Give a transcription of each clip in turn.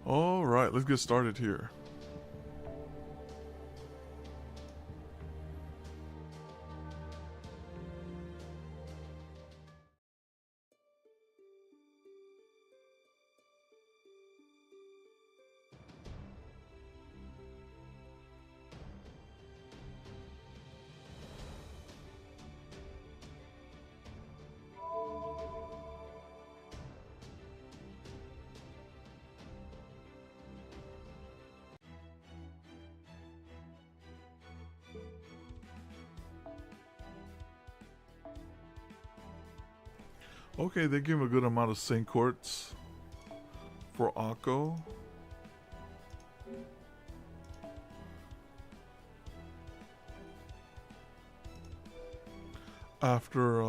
Alright, let's get started here. Okay, they give a good amount of sync quartz for Akko. After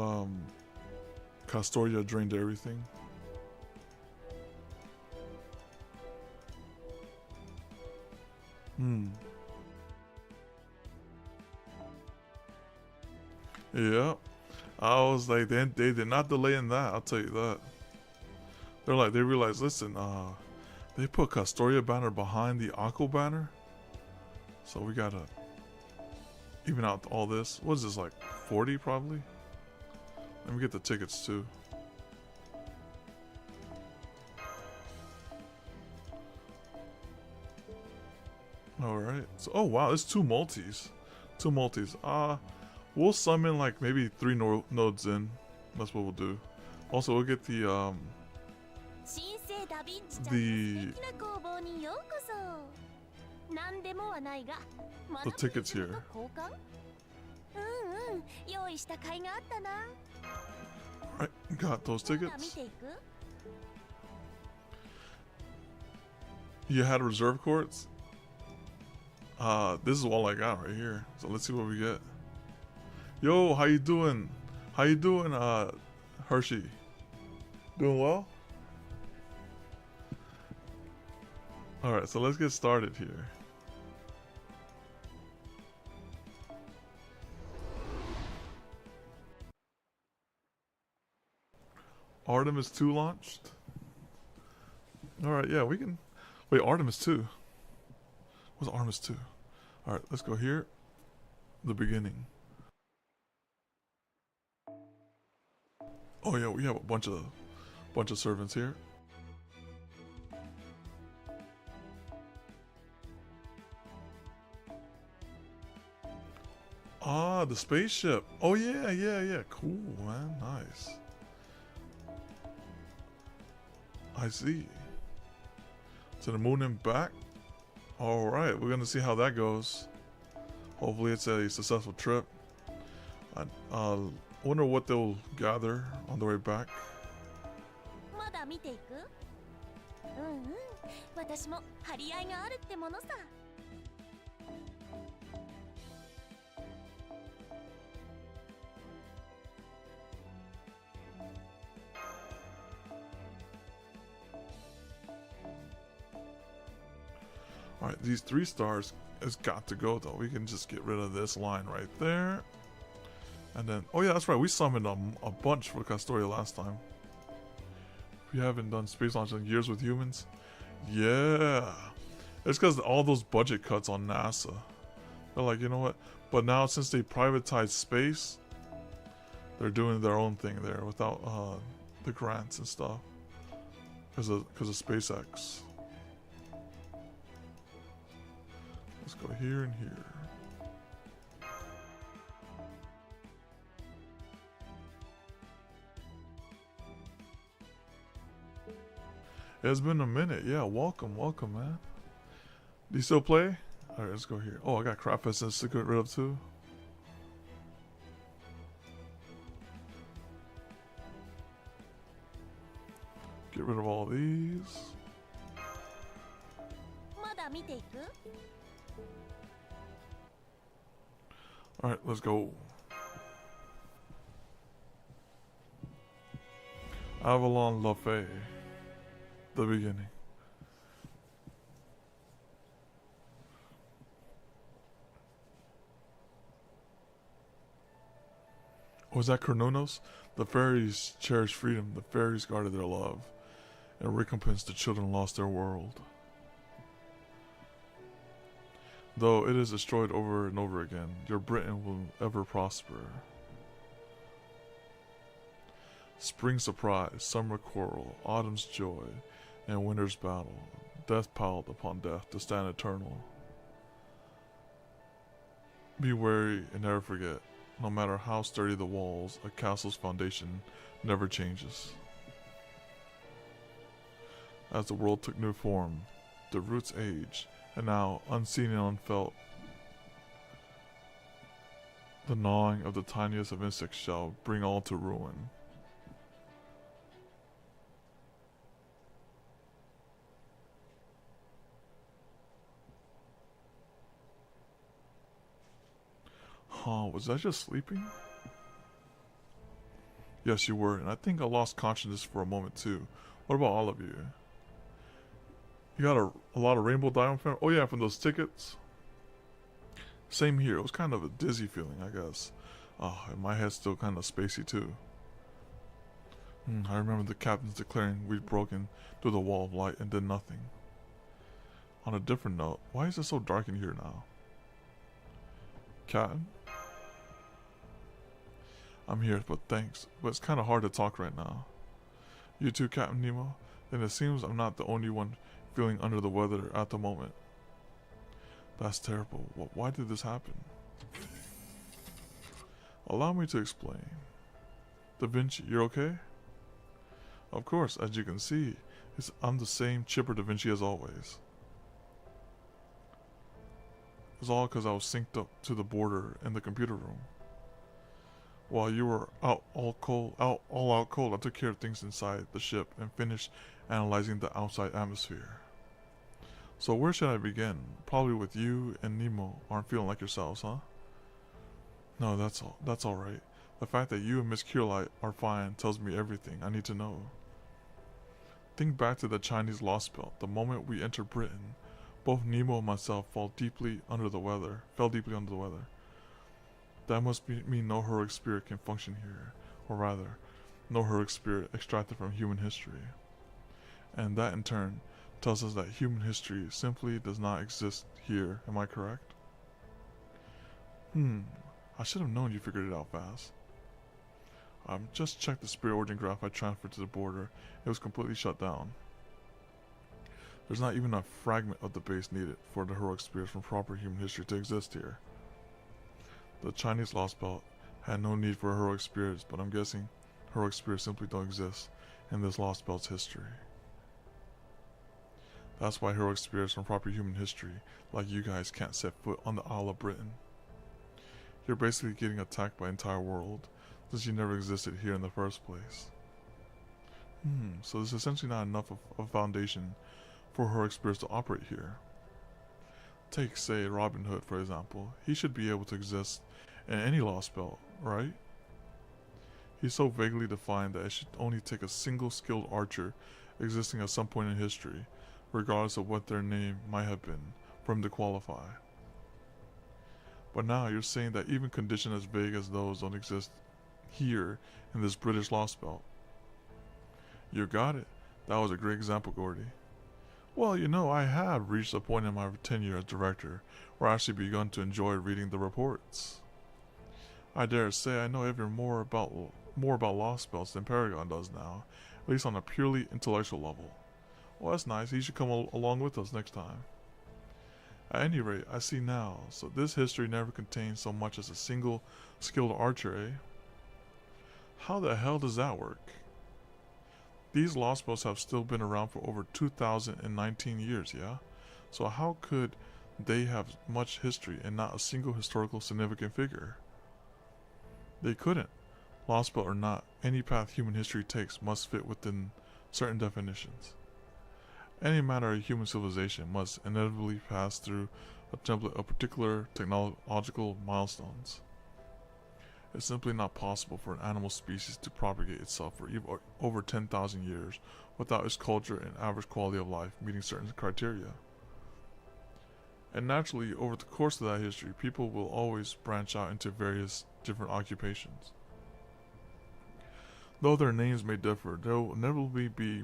Castoria drained everything. Yeah. I was like, they did not delay in that, I'll tell you that. They're like, they realized, listen, they put Castoria banner behind the Akko banner. So we gotta even out all this. What is this, like 40 probably? Let me get the tickets too. Alright. So, oh wow, it's two multis. Two multis. We'll summon like maybe 3 nodes in. That's what we'll do. Also, we'll get the tickets here. Alright, got those tickets. You had reserve courts? This is all I got right here. So let's see what we get. Yo, how you doing? How you doing, Hershey? Doing well? Alright, so let's get started here. Artemis 2 launched? Alright, yeah, we can... Wait, Artemis 2? What's Artemis 2? Alright, let's go here. The beginning. Oh yeah, we have a bunch of servants here. Ah, the spaceship. Oh yeah. Cool, man. Nice. I see. To the moon and back. Alright, we're gonna see how that goes. Hopefully it's a successful trip. I wonder what they'll gather on the way back. Alright, these 3 stars has got to go though. We can just get rid of this line right there. And then, oh yeah, that's right. We summoned a bunch for Castoria last time. We haven't done space launch in years with humans. Yeah. It's because all those budget cuts on NASA. They're like, you know what? But now since they privatized space, they're doing their own thing there without the grants and stuff. Because of SpaceX. Let's go here and here. It's been a minute. Yeah, welcome, man. Do you still play? Alright, let's go here. Oh, I got crap essence to get rid of too. Get rid of all these. Alright, let's go. Avalon Lafay. The beginning. Was that Crononos? The fairies cherish freedom. The fairies guarded their love and recompensed the children lost their world. Though it is destroyed over and over again, your Britain will ever prosper. Spring surprise, summer quarrel, autumn's joy, and winter's battle. Death piled upon death to stand eternal. Be wary and never forget, no matter how sturdy the walls, a castle's foundation never changes. As the world took new form, the roots aged, and now, unseen and unfelt, the gnawing of the tiniest of insects shall bring all to ruin. Huh, was I just sleeping? Yes, you were, and I think I lost consciousness for a moment too. What about all of you? You got a lot of Rainbow Diamond from? Oh yeah, from those tickets? Same here, it was kind of a dizzy feeling, I guess. Oh, and my head's still kind of spacey too. I remember the captains declaring we'd broken through the wall of light and did nothing. On a different note, why is it so dark in here now? Captain? I'm here, but thanks. But it's kind of hard to talk right now. You too, Captain Nemo? Then it seems I'm not the only one feeling under the weather at the moment. That's terrible. Why did this happen? Allow me to explain. Da Vinci, you're okay? Of course, as you can see, I'm the same chipper Da Vinci as always. It's all because I was synced up to the border in the computer room. While you were out all out cold, I took care of things inside the ship and finished analyzing the outside atmosphere. So where should I begin? Probably with you and Nemo aren't feeling like yourselves, huh? No, that's all right. The fact that you and Miss Curelight are fine tells me everything I need to know. Think back to the Chinese Lostbelt. The moment we entered Britain, both Nemo and myself fell deeply under the weather. That must mean no heroic spirit can function here, or rather, no heroic spirit extracted from human history. And that in turn tells us that human history simply does not exist here, am I correct? I should have known you figured it out fast. Just check the spirit origin graph I transferred to the border. It was completely shut down. There's not even a fragment of the base needed for the heroic spirits from proper human history to exist here. The Chinese Lostbelt had no need for heroic spirits, but I'm guessing heroic spirits simply don't exist in this Lostbelt's history. That's why heroic spirits from proper human history, like you guys, can't set foot on the Isle of Britain. You're basically getting attacked by the entire world, since you never existed here in the first place. So there's essentially not enough of a foundation for heroic spirits to operate here. Take, say, Robin Hood, for example. He should be able to exist in any Lostbelt, right? He's so vaguely defined that it should only take a single skilled archer existing at some point in history, regardless of what their name might have been, for him to qualify. But now you're saying that even conditions as vague as those don't exist here in this British Lostbelt. You got it. That was a great example, Gordy. Well, you know, I have reached a point in my tenure as director where I actually begun to enjoy reading the reports. I dare say I know even more about Lostbelts than Paragon does now, at least on a purely intellectual level. Well, that's nice. He should come along with us next time. At any rate, I see now, so this history never contains so much as a single skilled archer, eh? How the hell does that work? These Lostbelts have still been around for over 2019 years, yeah? So how could they have much history and not a single historical significant figure? They couldn't. Lostbelt or not, any path human history takes must fit within certain definitions. Any matter of human civilization must inevitably pass through a template of particular technological milestones. It's simply not possible for an animal species to propagate itself for over 10,000 years without its culture and average quality of life meeting certain criteria. And naturally, over the course of that history, people will always branch out into various different occupations. Though their names may differ, there will inevitably be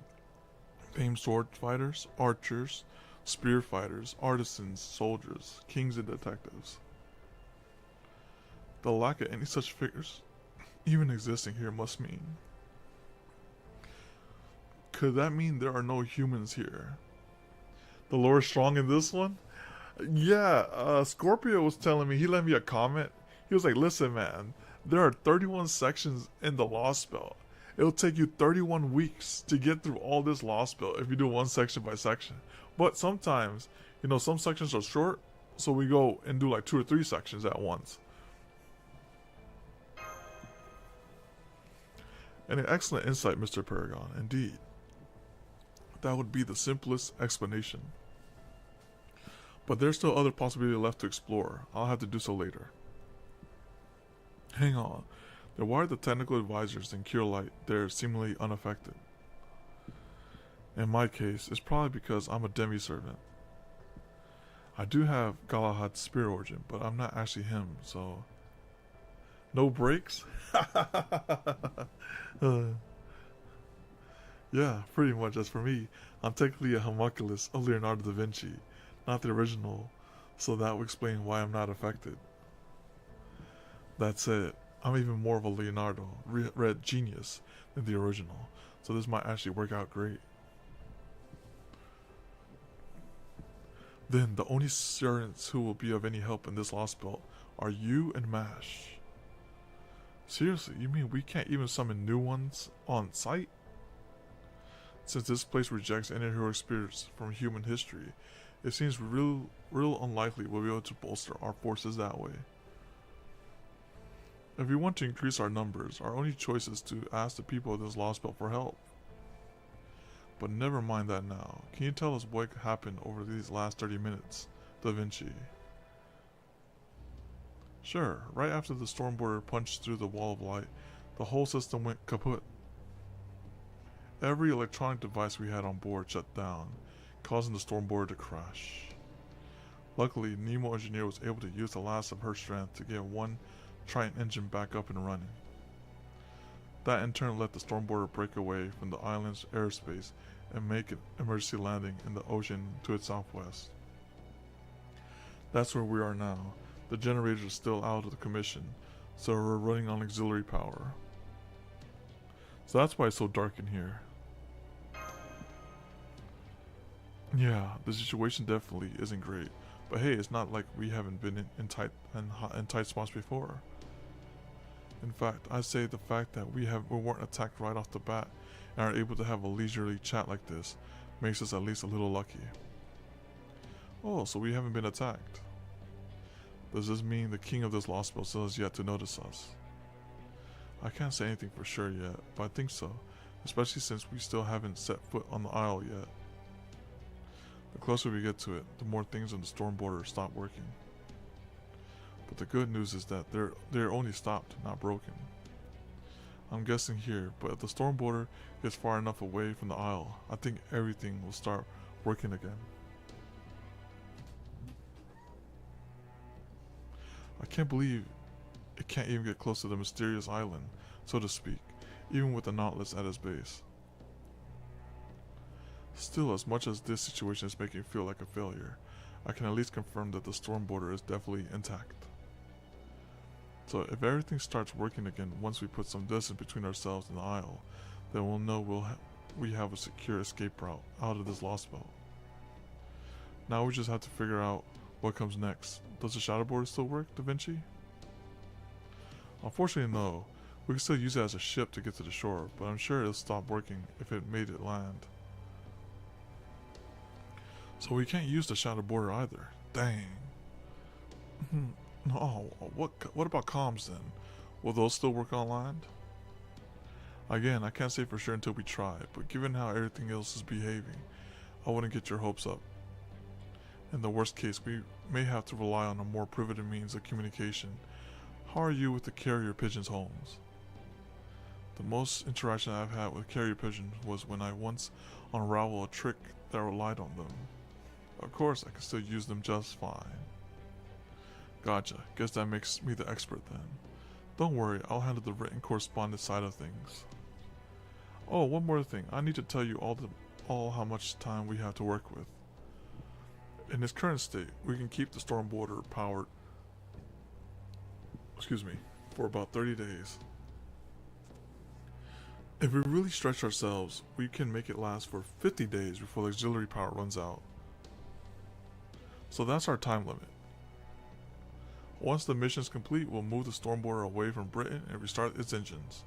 famed sword fighters, archers, spear fighters, artisans, soldiers, kings, and detectives. The lack of any such figures even existing here must mean. Could that mean there are no humans here? The lore is strong in this one? Yeah, Scorpio was telling me, he left me a comment. He was like, listen, man, there are 31 sections in the Lostbelt. It'll take you 31 weeks to get through all this Lostbelt if you do one section by section. But sometimes, you know, some sections are short, so we go and do like 2 or 3 sections at once. And an excellent insight, Mr. Paragon, indeed. That would be the simplest explanation. But there's still other possibilities left to explore. I'll have to do so later. Hang on. Then why are the technical advisors in Cure Light there seemingly unaffected? In my case, it's probably because I'm a demi-servant. I do have Galahad's spirit origin, but I'm not actually him, so... No breaks? Yeah, pretty much. As for me, I'm technically a homunculus of Leonardo da Vinci, not the original, so that would explain why I'm not affected. That said, I'm even more of a Leonardo red genius than the original, so this might actually work out great. Then the only servants who will be of any help in this Lostbelt are you and Mash. Seriously, you mean we can't even summon new ones on site? Since this place rejects any heroic spirits from human history, it seems real unlikely we'll be able to bolster our forces that way. If we want to increase our numbers, our only choice is to ask the people of this Lostbelt for help. But never mind that now. Can you tell us what happened over these last 30 minutes, Da Vinci? Sure, right after the Stormboarder punched through the wall of light, the whole system went kaput. Every electronic device we had on board shut down, causing the Stormboarder to crash. Luckily, Nemo Engineer was able to use the last of her strength to get one Triton engine back up and running. That in turn let the Stormboarder break away from the island's airspace and make an emergency landing in the ocean to its southwest. That's where we are now. The generators are still out of the commission, so we're running on auxiliary power. So that's why it's so dark in here. Yeah, the situation definitely isn't great, but hey, it's not like we haven't been in tight spots before. In fact, I'd say the fact that we weren't attacked right off the bat and are able to have a leisurely chat like this makes us at least a little lucky. Oh, so we haven't been attacked. Does this mean the king of this Lostbelt still has yet to notice us? I can't say anything for sure yet, but I think so, especially since we still haven't set foot on the Isle yet. The closer we get to it, the more things on the Stormboarder stop working. But the good news is that they're only stopped, not broken. I'm guessing here, but if the Stormboarder gets far enough away from the Isle, I think everything will start working again. I can't believe it can't even get close to the mysterious island, so to speak, even with the Nautilus at its base. Still, as much as this situation is making me feel like a failure, I can at least confirm that the Stormboarder is definitely intact. So if everything starts working again once we put some distance between ourselves and the Isle, then we'll know we have a secure escape route out of this Lostbelt. Now we just have to figure out what comes next. Does the Shadowboarder still work, Da Vinci? Unfortunately, no. We can still use it as a ship to get to the shore, but I'm sure it'll stop working if it made it land. So we can't use the Shadowboarder either. Dang. No, what about comms then? Will those still work on land? Again, I can't say for sure until we try, but given how everything else is behaving, I wouldn't get your hopes up. In the worst case, we may have to rely on a more primitive means of communication. How are you with the carrier pigeons' homes? The most interaction I've had with carrier pigeons was when I once unraveled a trick that relied on them. Of course, I can still use them just fine. Gotcha, guess that makes me the expert then. Don't worry, I'll handle the written correspondence side of things. Oh, one more thing, I need to tell you all how much time we have to work with. In its current state, we can keep the storm border powered, for about 30 days. If we really stretch ourselves, we can make it last for 50 days before the auxiliary power runs out. So that's our time limit. Once the mission is complete, we'll move the storm border away from Britain and restart its engines.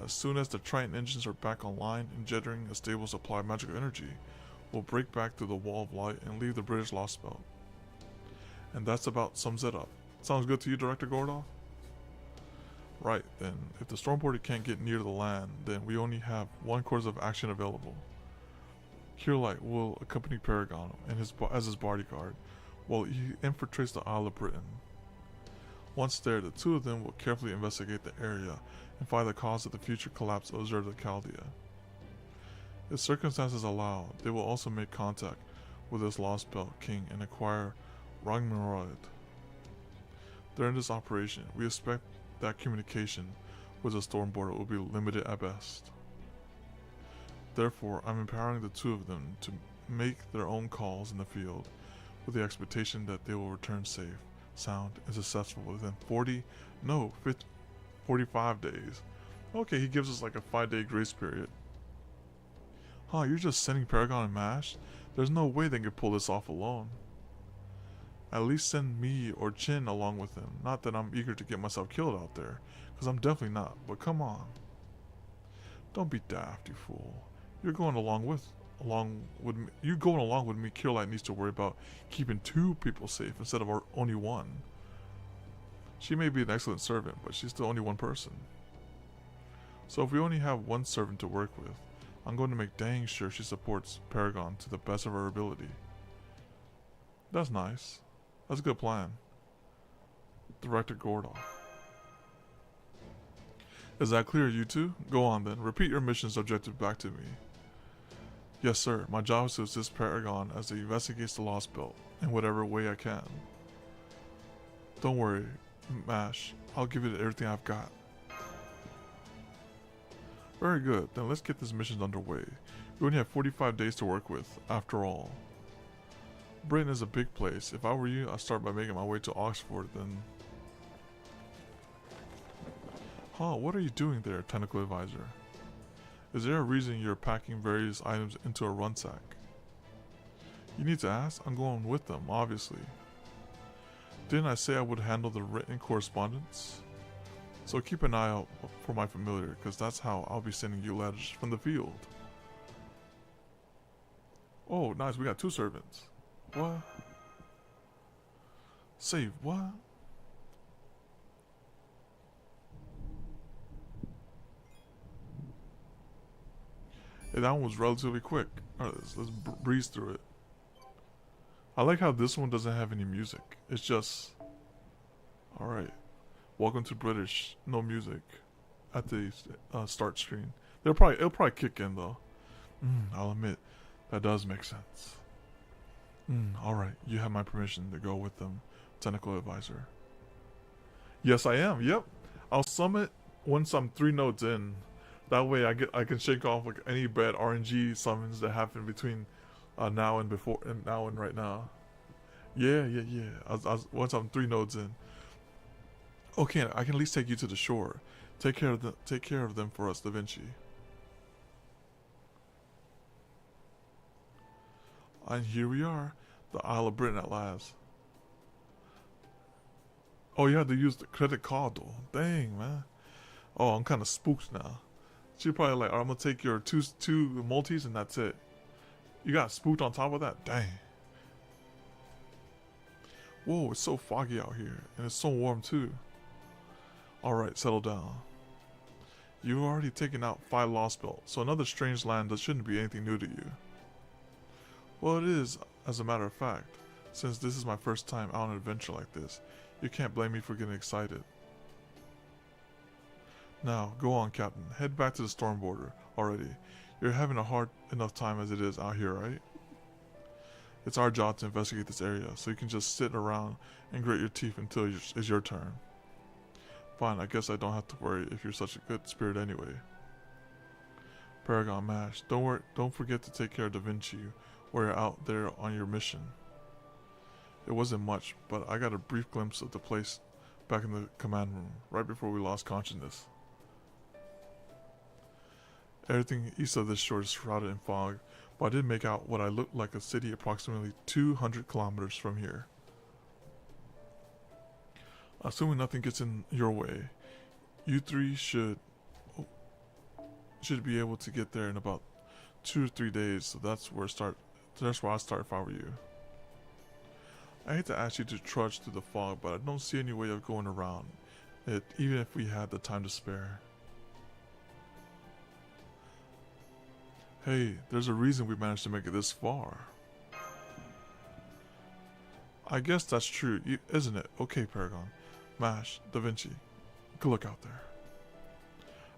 As soon as the Triton engines are back online and generating a stable supply of magical energy, we'll break back through the wall of light and leave the British Lostbelt. And that's about sums it up. Sounds good to you, Director Gordoff? Right, then, if the storm border can't get near the land, then we only have one course of action available. Curelight will accompany Paragon and as his bodyguard, while he infiltrates the Isle of Britain. Once there, the two of them will carefully investigate the area and find the cause of the future collapse of Zerda Chaldea. If circumstances allow, they will also make contact with this Lostbelt King and acquire Ragnaroid. During this operation, we expect that communication with the storm border will be limited at best. Therefore, I'm empowering the two of them to make their own calls in the field, with the expectation that they will return safe, sound, and successful within 45 days. Okay, he gives us like a 5-day grace period. Huh, you're just sending Paragon and MASH? There's no way they can pull this off alone. At least send me or Chin along with them. Not that I'm eager to get myself killed out there, because I'm definitely not, but come on. Don't be daft, you fool. You're going along with me. Curelight needs to worry about keeping 2 people safe instead of only 1. She may be an excellent servant, but she's still only 1 person. So if we only have 1 servant to work with, I'm going to make dang sure she supports Paragon to the best of her ability. That's nice. That's a good plan. Director Gordoff. Is that clear, you two? Go on then. Repeat your mission's objective back to me. Yes, sir. My job is to assist Paragon as he investigates the Lostbelt in whatever way I can. Don't worry, MASH. I'll give it everything I've got. Very good. Then let's get this mission underway. We only have 45 days to work with, after all. Britain is a big place. If I were you, I'd start by making my way to Oxford, then... Huh, what are you doing there, Technical Advisor? Is there a reason you're packing various items into a runsack? You need to ask? I'm going with them, obviously. Didn't I say I would handle the written correspondence? So keep an eye out for my familiar, because that's how I'll be sending you letters from the field. Oh, nice, we got 2 servants. What? Save what? Hey, that one was relatively quick. Alright, let's breeze through it. I like how this one doesn't have any music. It's just... Alright. Welcome to British. No music. At the start screen. It'll probably kick in though. I'll admit, that does make sense. Alright, you have my permission to go with them, Technical Advisor. Yes, I am. Yep. I'll summon once I'm 3 nodes in. That way I can shake off like any bad RNG summons that happen between now and right now. Yeah. Once I'm 3 nodes in. Okay, I can at least take you to the shore. Take care of them for us, Da Vinci. And here we are, the Isle of Britain at last. Oh, you had to use the credit card though. Dang, man. Oh, I'm kind of spooked now. She's probably like, I'm gonna take your two multis and that's it. You got spooked on top of that? Dang. Whoa, it's so foggy out here. And it's so warm too. Alright, settle down. You've already taken out 5 Lostbelt, so another strange land that shouldn't be anything new to you. Well, it is, as a matter of fact. Since this is my first time out on an adventure like this, you can't blame me for getting excited. Now, go on, Captain. Head back to the storm border already. You're having a hard enough time as it is out here, right? It's our job to investigate this area, so you can just sit around and grit your teeth until it's your turn. Fine, I guess I don't have to worry if you're such a good spirit anyway. Paragon Mash, don't forget to take care of Da Vinci while you're out there on your mission. It wasn't much, but I got a brief glimpse of the place back in the command room, right before we lost consciousness. Everything east of this shore is shrouded in fog, but I did make out what I looked like a city approximately 200 kilometers from here. Assuming nothing gets in your way, you three should be able to get there in about 2 or 3 days, so that's where I'd start if I were you. I hate to ask you to trudge through the fog, but I don't see any way of going around it, even if we had the time to spare. Hey, there's a reason we managed to make it this far. I guess that's true, isn't it? Okay, Paragon. Mash, Da Vinci. Good luck out there.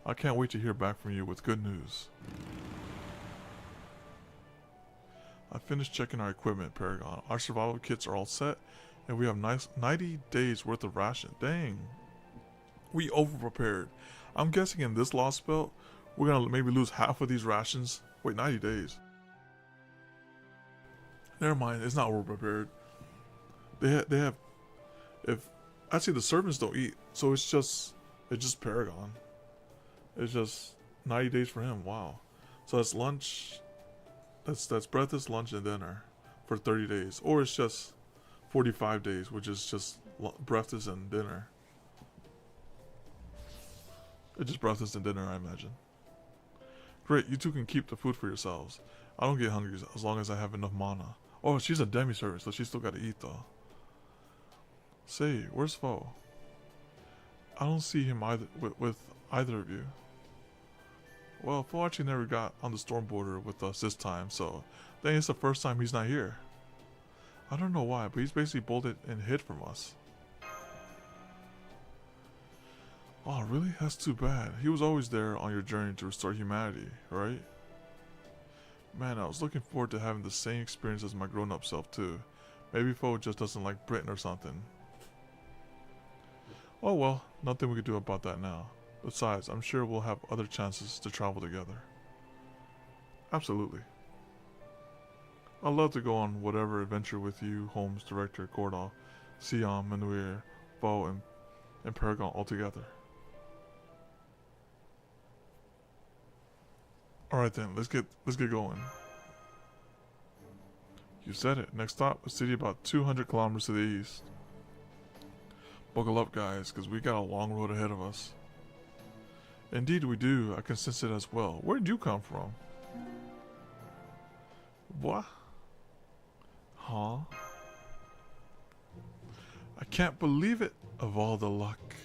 I can't wait to hear back from you with good news. I finished checking our equipment, Paragon. Our survival kits are all set, and we have 90 days worth of ration. Dang. We over-prepared. I'm guessing in this Lostbelt, we're gonna maybe lose half of these rations. Wait, 90 days. Never mind, it's not over-prepared. They have, if, actually the servants don't eat, so it's just Paragon. It's just 90 days for him, wow. So that's lunch, that's breakfast, lunch, and dinner for 30 days. Or it's just 45 days, which is just breakfast and dinner. It's just breakfast and dinner, I imagine. Great, you two can keep the food for yourselves. I don't get hungry as long as I have enough mana. Oh, she's a demi-servant, so she's still gotta eat though. Say, where's Foe? I don't see him either with either of you. Well, Foe actually never got on the storm border with us this time, so I think it's the first time he's not here. I don't know why, but he's basically bolted and hid from us. Oh, really? That's too bad. He was always there on your journey to restore humanity, right? Man, I was looking forward to having the same experience as my grown-up self, too. Maybe Foe just doesn't like Britain or something. Oh well, nothing we can do about that now. Besides, I'm sure we'll have other chances to travel together. Absolutely. I'd love to go on whatever adventure with you, Holmes, Director, Gordolf, Siam, Manuir, Foe, and Paragon all together. Alright then, let's get going. You said it. Next stop, a city about 200 kilometers to the east. Buckle up, guys, because we got a long road ahead of us. Indeed we do. I can sense it as well. Where did you come from? What? Huh? I can't believe it. Of all the luck.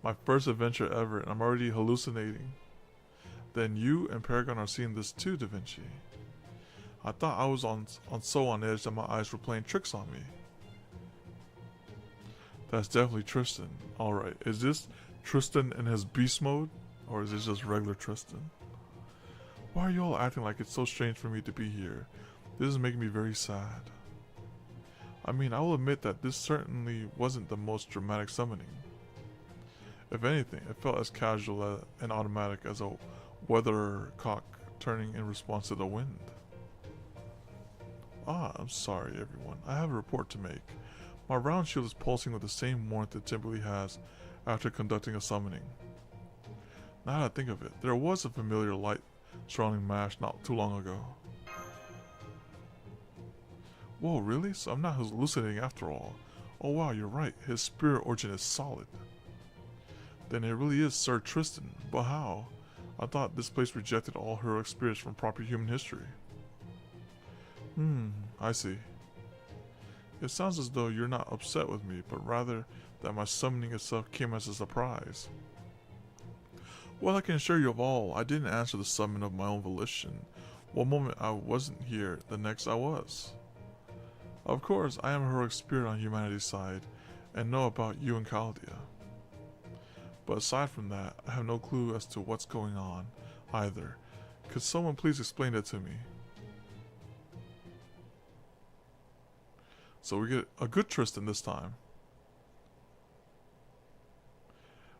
My first adventure ever, and I'm already hallucinating. Then you and Paragon are seeing this too, Da Vinci. I thought I was so on edge that my eyes were playing tricks on me. That's definitely Tristan. Alright, is this Tristan in his beast mode? Or is this just regular Tristan? Why are you all acting like it's so strange for me to be here? This is making me very sad. I mean, I will admit that this certainly wasn't the most dramatic summoning. If anything, it felt as casual and automatic as a weathercock turning in response to the wind. Ah, I'm sorry everyone. I have a report to make. My round shield is pulsing with the same warmth it typically has after conducting a summoning. Now that I think of it, there was a familiar light surrounding Mash not too long ago. Whoa, really? So I'm not hallucinating after all. Oh wow, you're right. His spirit origin is solid. Then it really is Sir Tristan. But how? I thought this place rejected all heroic spirits from proper human history. I see. It sounds as though you're not upset with me, but rather that my summoning itself came as a surprise. Well, I can assure you of all, I didn't answer the summon of my own volition. One moment I wasn't here, the next I was. Of course, I am a heroic spirit on humanity's side, and know about you and Chaldea. But aside from that, I have no clue as to what's going on, either. Could someone please explain that to me? So we get a good Tristan this time.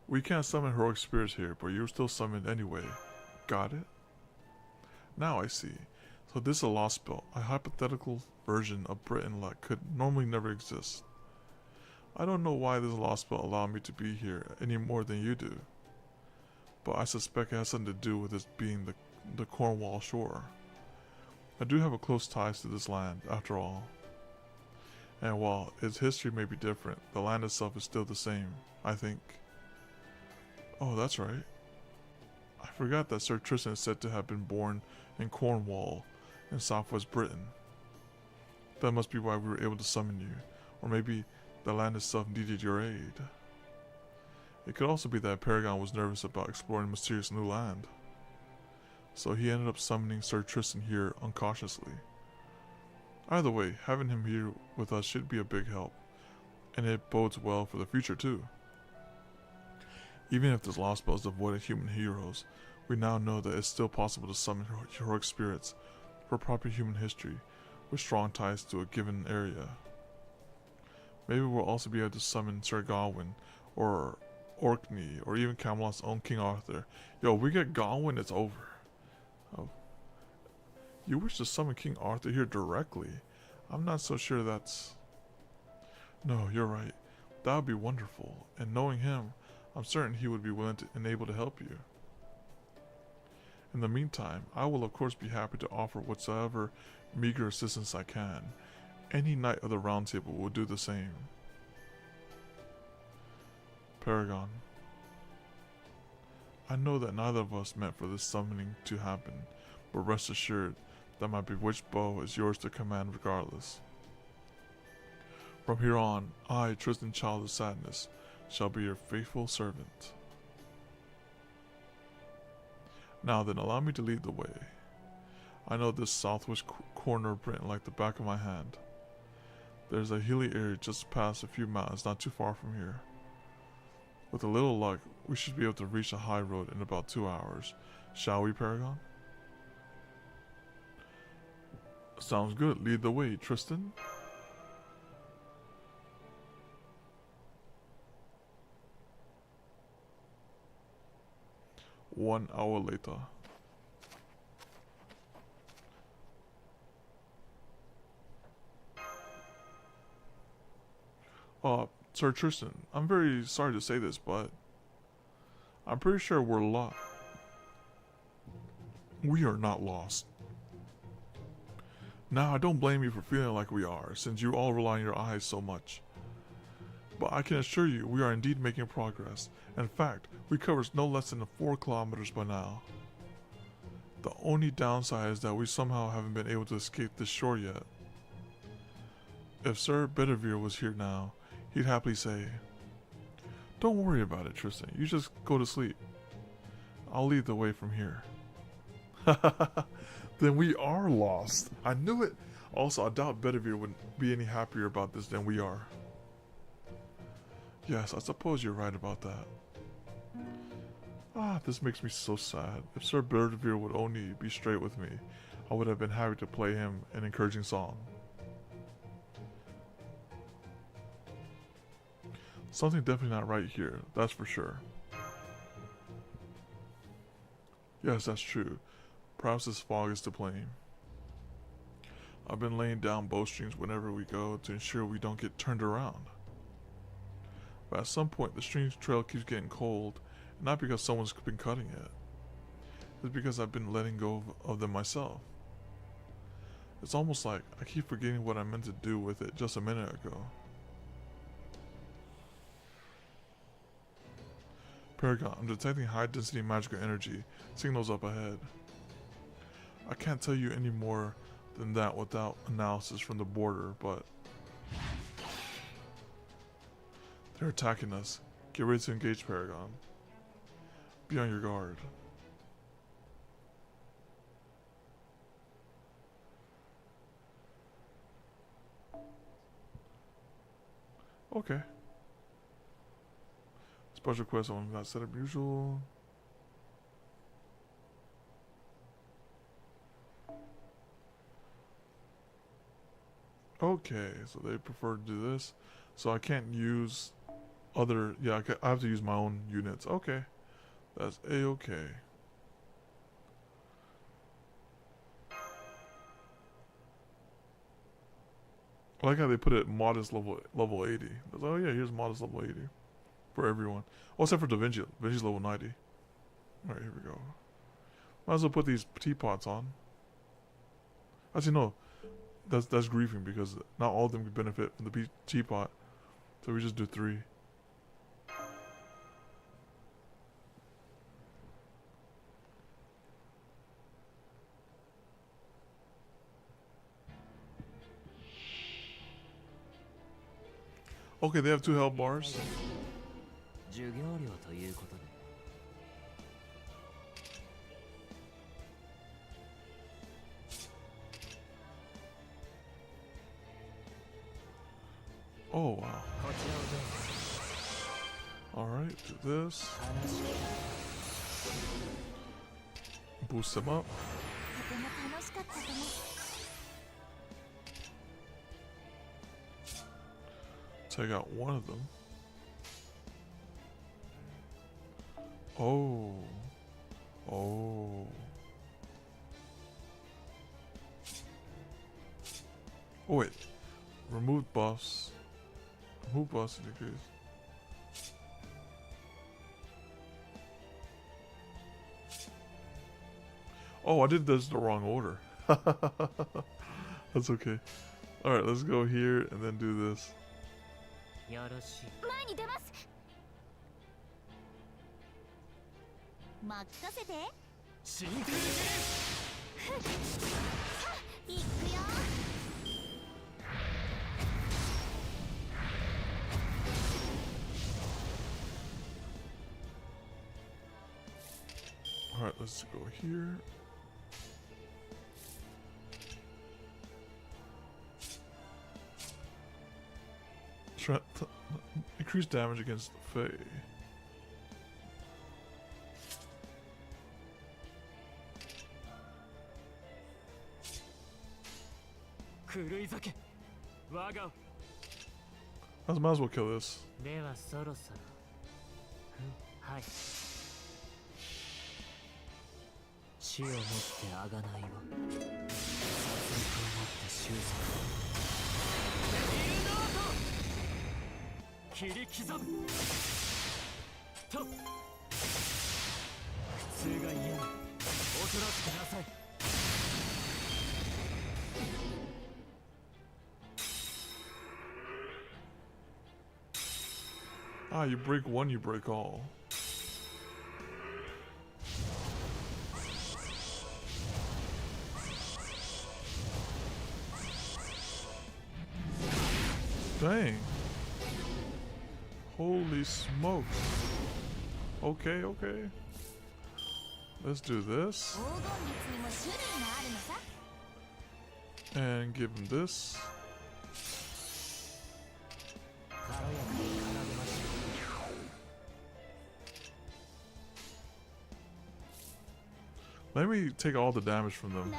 We can't summon heroic spirits here, but you're still summoned anyway. Got it? Now I see. So this is a lost belt, a hypothetical version of Britain that could normally never exist. I don't know why this lost belt allowed me to be here any more than you do, but I suspect it has something to do with this being the Cornwall shore. I do have a close ties to this land, after all. And while its history may be different, the land itself is still the same, I think. Oh, that's right. I forgot that Sir Tristan is said to have been born in Cornwall, in southwest Britain. That must be why we were able to summon you, or maybe the land itself needed your aid. It could also be that Paragon was nervous about exploring mysterious new land, so he ended up summoning Sir Tristan here uncautiously. Either way, having him here with us should be a big help, and it bodes well for the future too. Even if this lost belt is devoid of human heroes, we now know that it's still possible to summon heroic spirits for proper human history with strong ties to a given area. Maybe we'll also be able to summon Sir Gawain, or Orkney, or even Camelot's own King Arthur. Yo, we get Gawain, it's over. Oh. You wish to summon King Arthur here directly? I'm not so sure that's... No, you're right. That would be wonderful, and knowing him, I'm certain he would be willing and able to help you. In the meantime, I will of course be happy to offer whatsoever meager assistance I can. Any knight of the Round Table will do the same. Paragon. I know that neither of us meant for this summoning to happen, but rest assured that my bewitched bow is yours to command regardless. From here on, I, Tristan Child of Sadness, shall be your faithful servant. Now then, allow me to lead the way. I know this southwest corner of Britain like the back of my hand. There's a hilly area just past a few mountains not too far from here. With a little luck, we should be able to reach a high road in about 2 hours. Shall we, Paragon? Sounds good. Lead the way, Tristan. One hour later. Sir Tristan, I'm very sorry to say this, but I'm pretty sure we're lost. We are not lost. Now, I don't blame you for feeling like we are, since you all rely on your eyes so much. But I can assure you, we are indeed making progress. In fact, we covered no less than 4 kilometers by now. The only downside is that we somehow haven't been able to escape this shore yet. If Sir Bedivere was here now, he'd happily say, "Don't worry about it, Tristan. You just go to sleep. I'll lead the way from here." Then we are lost. I knew it. Also, I doubt Bedivere would be any happier about this than we are. Yes, I suppose you're right about that. This makes me so sad. If Sir Bedivere would only be straight with me, I would have been happy to play him an encouraging song. Something definitely not right here, that's for sure. Yes, that's true. Perhaps this fog is to blame. I've been laying down bowstrings whenever we go to ensure we don't get turned around. But at some point, the string trail keeps getting cold, and not because someone's been cutting it. It's because I've been letting go of them myself. It's almost like I keep forgetting what I meant to do with it just a minute ago. Paragon, I'm detecting high-density magical energy signals up ahead. I can't tell you any more than that without analysis from the border, but... They're attacking us. Get ready to engage, Paragon. Be on your guard. Okay. Special quest on that setup usual. Okay, so they prefer to do this. So I can't use other... Yeah, I have to use my own units. Okay. That's A-okay. I like how they put it modest level 80. Oh yeah, here's modest level 80 for everyone. Oh, except for Da Vinci. Da Vinci's level 90. All right, here we go. Might as well put these teapots on. Actually, no. That's griefing because not all of them can benefit from the teapot. So we just do 3. Okay, they have 2 health bars. Oh wow. Alright, do this. Boost them up. Take out one of them. Oh. Oh. Oh wait. Remove buffs. Remove buffs and decrease. Oh, I did this the wrong order. That's okay. Alright, let's go here and then do this. Alright, let's go here. Increase damage against the Fae. I might as well kill this. Ah, you break one, you break all. Dang. Holy smoke. Okay, okay. Let's do this. And give him this. Let me take all the damage from them.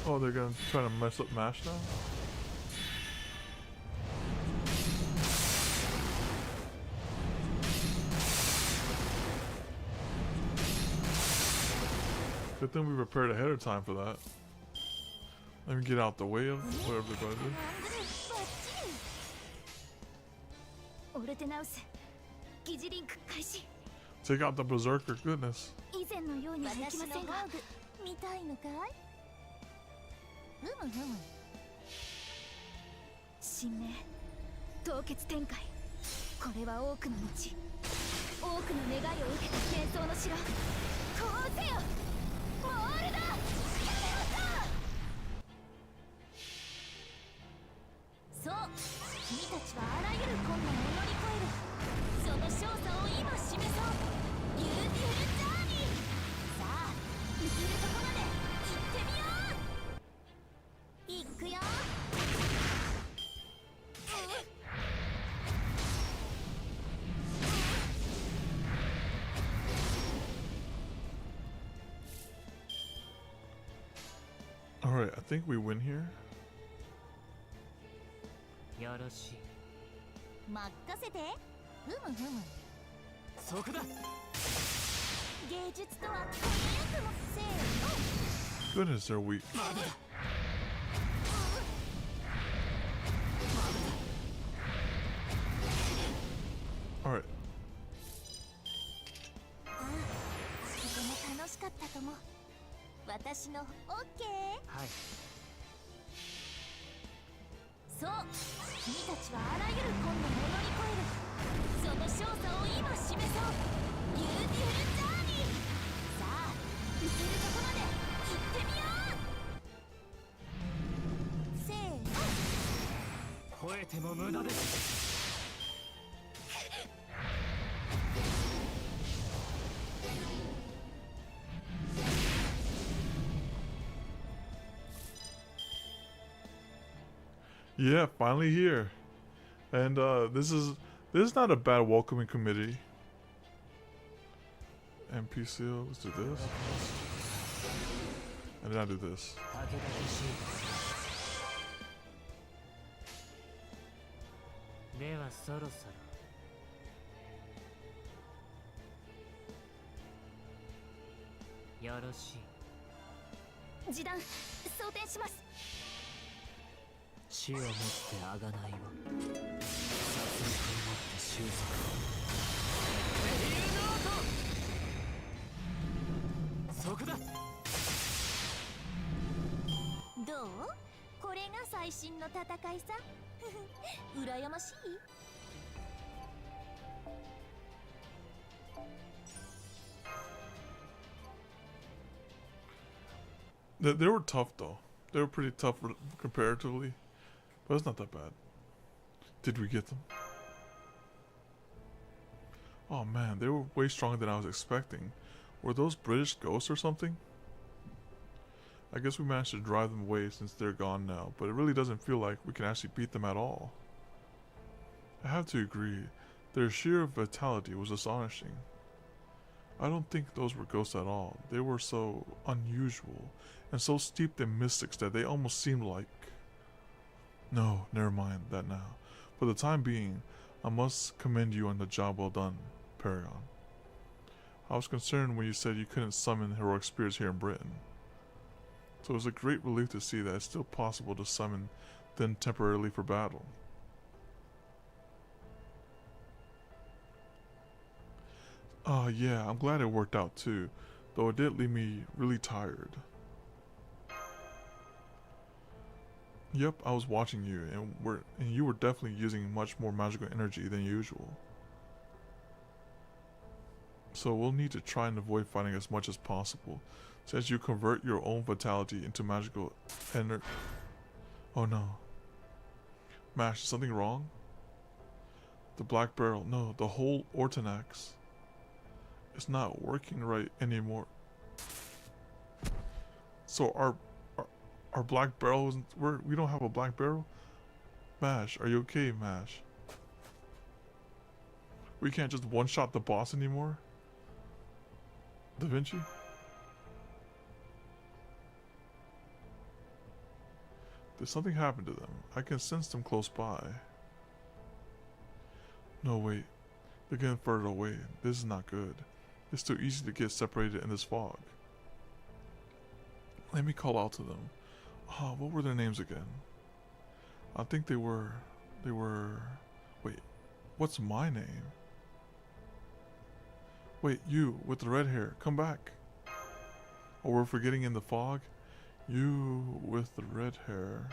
Oh, they're gonna try to mess up MASH now? Good thing we prepared ahead of time for that. Let me get out the way of whatever they're gonna do. Take out the berserker, goodness. Alright, I think we win here. よろしい。任せて。ふむふむ。そこだ。芸術とは輝くもせーの。 Goodness, they're weak. Alright. ああ、とても楽しかったとも。私のオッケー。はい。そう、君たちはあらゆる困難を乗り越える。その少佐を今示そう。ビューティフルジャーニー。さあ、行けるところで行ってみよう。せーの。吠えても無駄です。 Yeah, finally here. And this is not a bad welcoming committee. NPC, let's do this. And then I do this. 武田氏ではそろそろよろしい。示談装填します。死をもって贖いを、殺戮をもって収束を。そこだ。どう？これが最新の戦いさ。羨ましい。They were tough though. They were pretty tough comparatively. But it's not that bad. Did we get them? Oh man, they were way stronger than I was expecting. Were those British ghosts or something? I guess we managed to drive them away since they're gone now, but it really doesn't feel like we can actually beat them at all. I have to agree, their sheer vitality was astonishing. I don't think those were ghosts at all. They were so unusual and so steeped in mystics that they almost seemed like... No, never mind that now. For the time being, I must commend you on the job well done, Paragon. I was concerned when you said you couldn't summon heroic spirits here in Britain. So it was a great relief to see that it's still possible to summon them temporarily for battle. Yeah, I'm glad it worked out too, though it did leave me really tired. Yep, I was watching you, and you were definitely using much more magical energy than usual. So we'll need to try and avoid fighting as much as possible, since you convert your own vitality into magical energy. Oh no. Mash, is something wrong? The black barrel, no, the whole Ortonax. It's not working right anymore. So our black barrel isn't, we don't have a black barrel? Mash, are you okay, Mash? We can't just one-shot the boss anymore? Da Vinci? Did something happen to them? I can sense them close by. No, wait. They're getting further away. This is not good. It's too easy to get separated in this fog. Let me call out to them. Oh, what were their names again? I think they were... Wait, what's my name? Wait, you, with the red hair, come back. Oh, we're forgetting in the fog? You, with the red hair.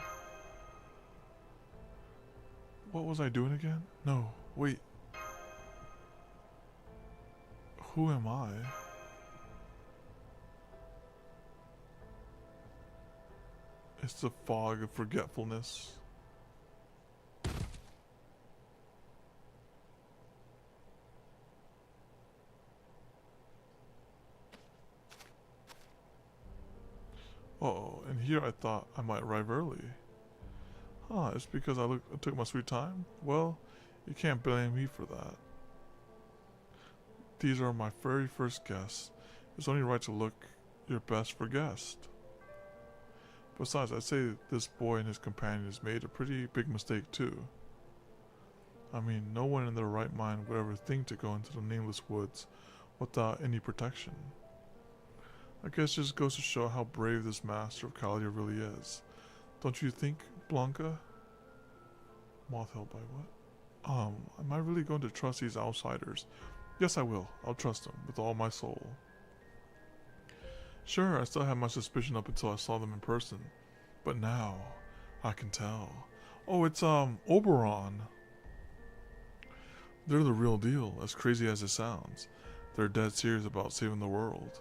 What was I doing again? No, wait. Who am I? It's the fog of forgetfulness. Oh, and here I thought I might arrive early. Huh, it's because I took my sweet time? Well, you can't blame me for that. These are my very first guests. It's only right to look your best for guests. Besides, I'd say this boy and his companions made a pretty big mistake too. I mean, no one in their right mind would ever think to go into the nameless woods without any protection. I guess it just goes to show how brave this master of Kalia really is. Don't you think, Blanca? Moth held by what? Am I really going to trust these outsiders? Yes, I will. I'll trust them with all my soul. Sure, I still had my suspicion up until I saw them in person. But now, I can tell. Oh, it's, Oberon. They're the real deal, as crazy as it sounds. They're dead serious about saving the world.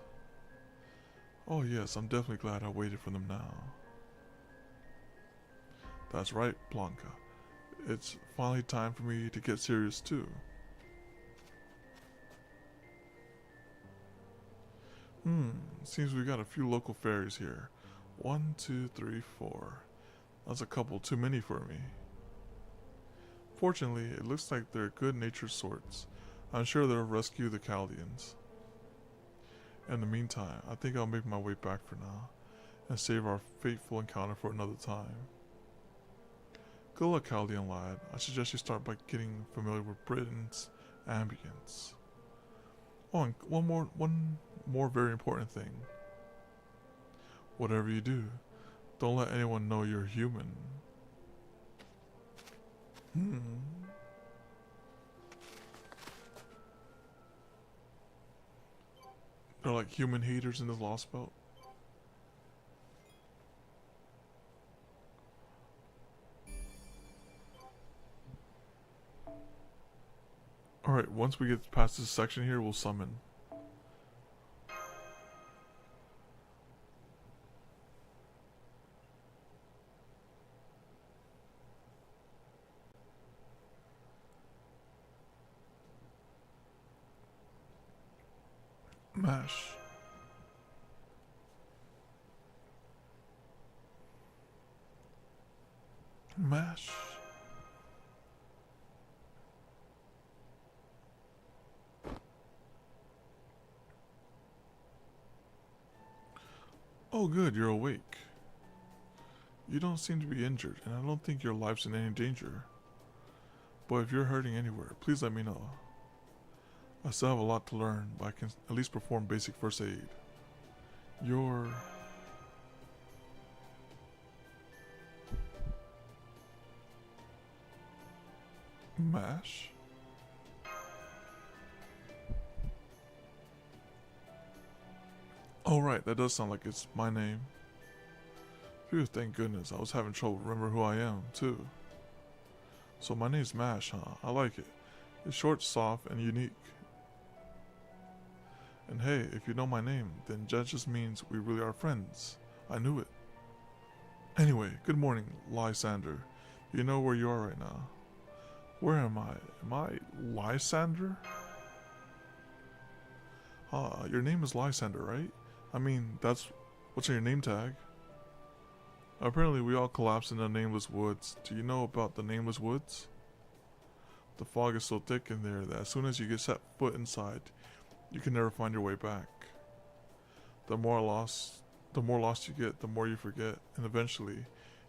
Oh yes, I'm definitely glad I waited for them now. That's right, Blanca. It's finally time for me to get serious too. Seems we got a few local fairies here. 1, 2, 3, 4. That's a couple too many for me. Fortunately, it looks like they're good-natured sorts. I'm sure they'll rescue the Chaldeans. In the meantime, I think I'll make my way back for now, and save our fateful encounter for another time. Good luck, Chaldean lad. I suggest you start by getting familiar with Britain's ambience. Oh, and one more very important thing. Whatever you do, don't let anyone know you're human. They're like human haters in the Lostbelt. Alright, once we get past this section here, we'll summon. Mash. Mash. Oh good, you're awake. You don't seem to be injured, and I don't think your life's in any danger. But if you're hurting anywhere, please let me know. I still have a lot to learn, but I can at least perform basic first aid. You're... Mash? Oh right, that does sound like it's my name. Phew, thank goodness, I was having trouble remembering who I am, too. So my name's Mash, huh? I like it. It's short, soft, and unique. And hey, if you know my name, then that just means we really are friends. I knew it. Anyway, good morning, Lysander. You know where you are right now. Where am I? Am I Lysander? Your name is Lysander, right? I mean, that's what's on your name tag. Apparently we all collapsed in the nameless woods. Do you know about the nameless woods? The fog is so thick in there that as soon as you get set foot inside, you can never find your way back. The more lost you get, the more you forget, and eventually,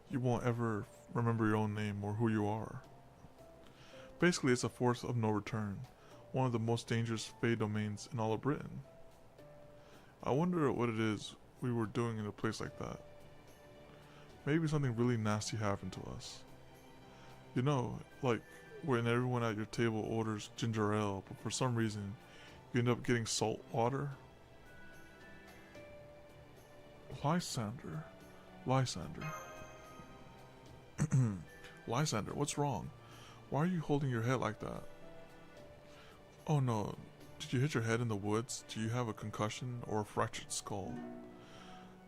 you won't ever remember your own name or who you are. Basically, it's a force of no return, one of the most dangerous Fey domains in all of Britain. I wonder what it is we were doing in a place like that. Maybe something really nasty happened to us. You know, like when everyone at your table orders ginger ale, but for some reason, you end up getting salt water. Lysander. Lysander, what's wrong? Why are you holding your head like that? Oh no, did you hit your head in the woods? Do you have a concussion or a fractured skull?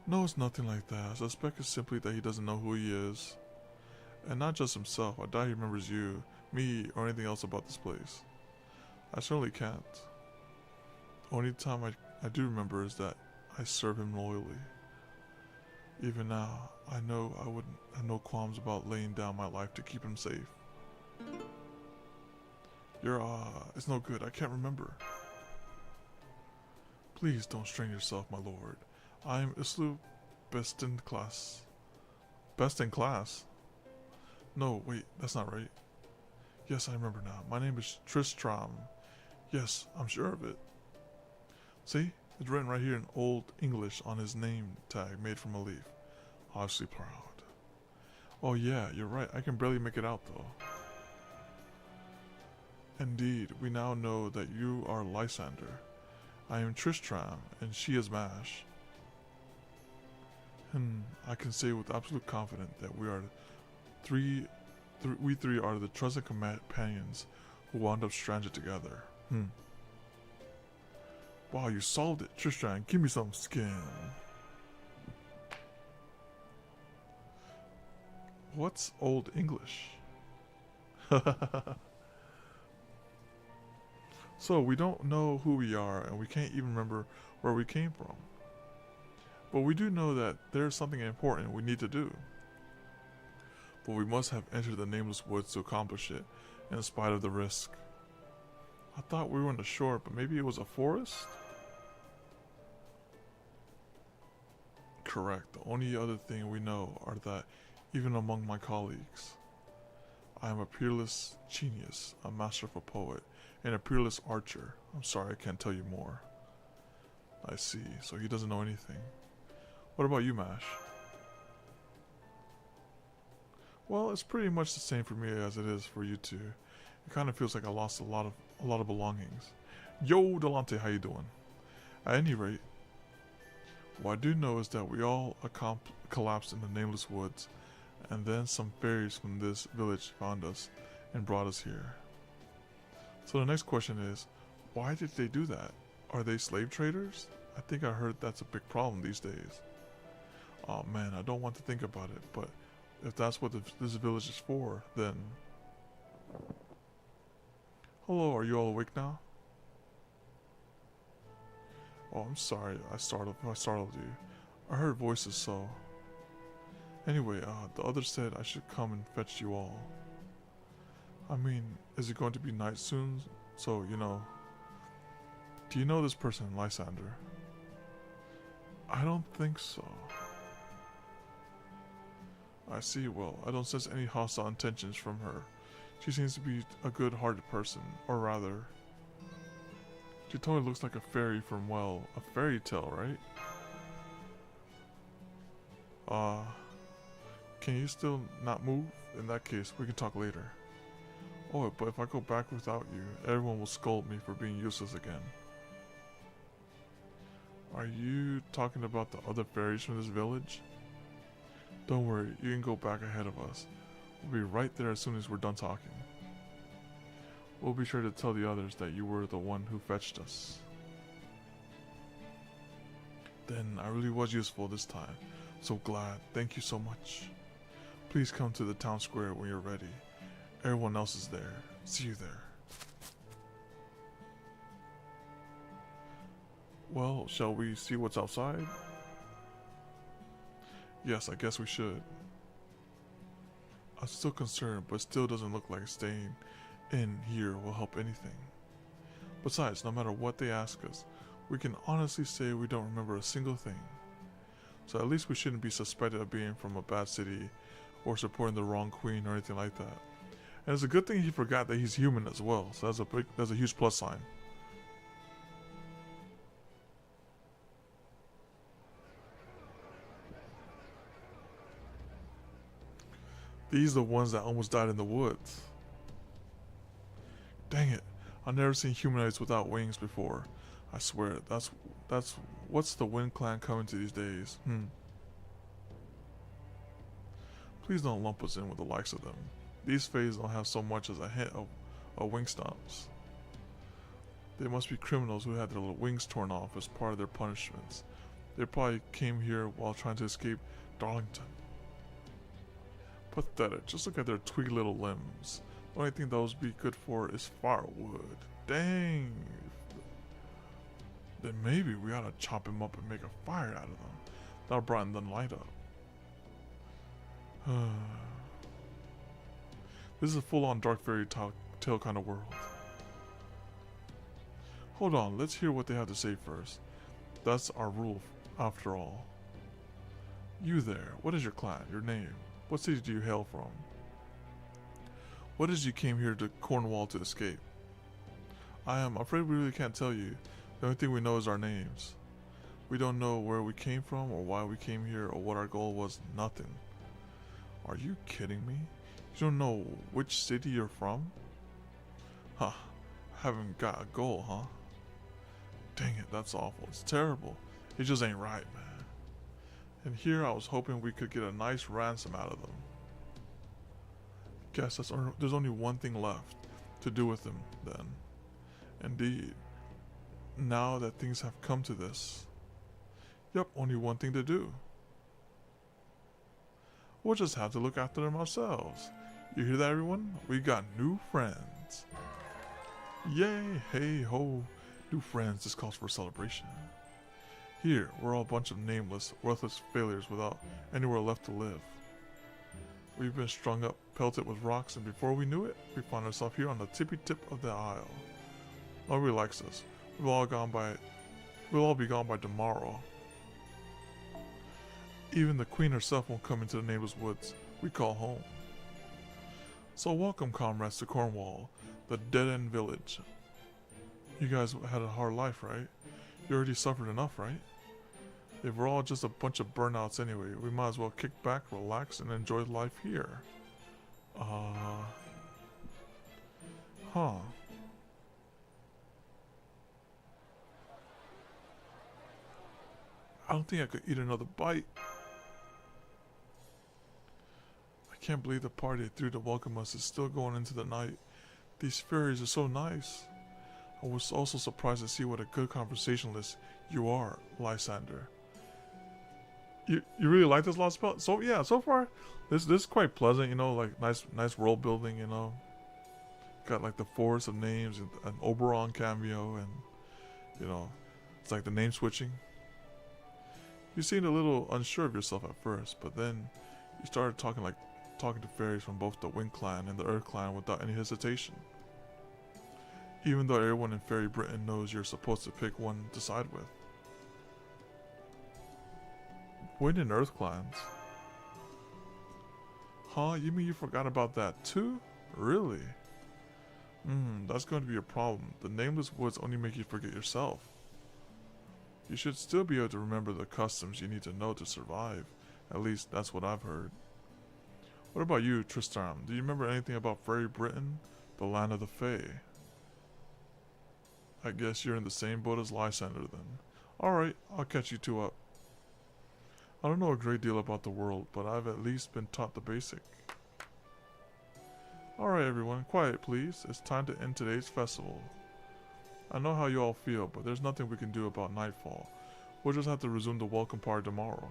No, it's nothing like that. I suspect it's simply that he doesn't know who he is. And not just himself, I doubt he remembers you, me, or anything else about this place. I certainly can't. The only time I do remember is that I serve him loyally. Even now, I know I wouldn't have no qualms about laying down my life to keep him safe. It's no good, I can't remember. Please don't strain yourself, my lord. I am Islu Bestin class. Best in class. No, wait, that's not right. Yes, I remember now. My name is Tristram. Yes, I'm sure of it. See? It's written right here in Old English on his name tag made from a leaf. Obviously proud. Oh yeah, you're right. I can barely make it out though. Indeed, we now know that you are Lysander. I am Tristram, and she is Mash. I can say with absolute confidence that we three are the trusted companions who wound up stranded together. Wow, you solved it, Tristram. Give me some skin. What's Old English? So we don't know who we are, and we can't even remember where we came from. But we do know that there's something important we need to do. But we must have entered the nameless woods to accomplish it, in spite of the risk. I thought we were on the shore, but maybe it was a forest? Correct. The only other thing we know are that, even among my colleagues, I am a peerless genius, a masterful poet, and a peerless archer. I'm sorry, I can't tell you more. I see, so he doesn't know anything. What about you, Mash? Well, it's pretty much the same for me as it is for you two. It kind of feels like I lost a lot of belongings. Yo, Delante, how you doing? At any rate, what I do know is that we all collapsed in the nameless woods, and then some fairies from this village found us and brought us here. So the next question is, why did they do that? Are they slave traders? I think I heard that's a big problem these days. Oh man, I don't want to think about it, but if that's what this village is for, then... Hello, are you all awake now? Oh, I'm sorry, I startled you. I heard voices, so... Anyway, the others said I should come and fetch you all. I mean, is it going to be night soon? So, you know... Do you know this person, Lysander? I don't think so. I see, well, I don't sense any hostile intentions from her. She seems to be a good-hearted person, or rather... She totally looks like a fairy from, well, a fairy tale, right? Can you still not move? In that case, we can talk later. Oh, but if I go back without you, everyone will scold me for being useless again. Are you talking about the other fairies from this village? Don't worry, you can go back ahead of us. We'll be right there as soon as we're done talking. We'll be sure to tell the others that you were the one who fetched us. Then I really was useful this time. So glad. Thank you so much. Please come to the town square when you're ready. Everyone else is there. See you there. Well, shall we see what's outside? Yes, I guess we should. I'm still concerned, but still doesn't look like staying in here will help anything. Besides, no matter what they ask us, we can honestly say we don't remember a single thing. So at least we shouldn't be suspected of being from a bad city or supporting the wrong queen or anything like that. And it's a good thing he forgot that he's human as well, so that's a huge plus sign. These are the ones that almost died in the woods. Dang it, I've never seen humanoids without wings before. I swear, that's what's the Wind Clan coming to these days? Please don't lump us in with the likes of them. These Fays don't have so much as a hint of wing stomps. They must be criminals who had their little wings torn off as part of their punishments. They probably came here while trying to escape Darlington. Pathetic, just look at their twig little limbs. The only thing those be good for is firewood. Dang. Then maybe we ought to chop him up and make a fire out of them. That'll brighten the light up. This is a full-on dark fairy tale kind of world. Hold on, let's hear what they have to say first. That's our rule, after all. You there, what is your clan, your name? What city do you hail from? What is you came here to Cornwall to escape? I am afraid we really can't tell you. The only thing we know is our names. We don't know where we came from or why we came here or what our goal was. Nothing. Are you kidding me? You don't know which city you're from? Huh. Haven't got a goal, huh? Dang it, that's awful. It's terrible. It just ain't right, man. And here I was hoping we could get a nice ransom out of them. Guess there's only one thing left to do with them, then. Indeed. Now that things have come to this. Yep, only one thing to do. We'll just have to look after them ourselves. You hear that, everyone? We got new friends. Yay, hey ho. New friends, this calls for a celebration. Here, we're all a bunch of nameless, worthless failures without anywhere left to live. We've been strung up, pelted with rocks, and before we knew it, we found ourselves here on the tippy tip of the isle. Nobody likes us. We'll all be gone by tomorrow. Even the queen herself won't come into the nameless woods we call home. So welcome, comrades, to Cornwall, the dead-end village. You guys had a hard life, right? You already suffered enough, right? If we're all just a bunch of burnouts anyway, we might as well kick back, relax, and enjoy life here. Huh. I don't think I could eat another bite. I can't believe the party they threw to welcome us is still going into the night. These fairies are so nice. I was also surprised to see what a good conversationalist you are, Lysander. You really like this Lostbelt? So yeah, so far this is quite pleasant, you know, like nice world building, you know. Got like the forest of names and an Oberon cameo, and you know, it's like the name switching. You seemed a little unsure of yourself at first, but then you started talking to fairies from both the Wind Clan and the Earth Clan without any hesitation. Even though everyone in Fairy Britain knows you're supposed to pick one to side with. Wind and Earth Clans? Huh? You mean you forgot about that too? Really? That's going to be a problem. The nameless woods only make you forget yourself. You should still be able to remember the customs you need to know to survive. At least that's what I've heard. What about you, Tristram? Do you remember anything about Fairy Britain, the land of the Fae? I guess you're in the same boat as Lysander then. Alright, I'll catch you two up. I don't know a great deal about the world, but I've at least been taught the basic. Alright everyone, quiet please. It's time to end today's festival. I know how you all feel, but there's nothing we can do about nightfall. We'll just have to resume the welcome party tomorrow.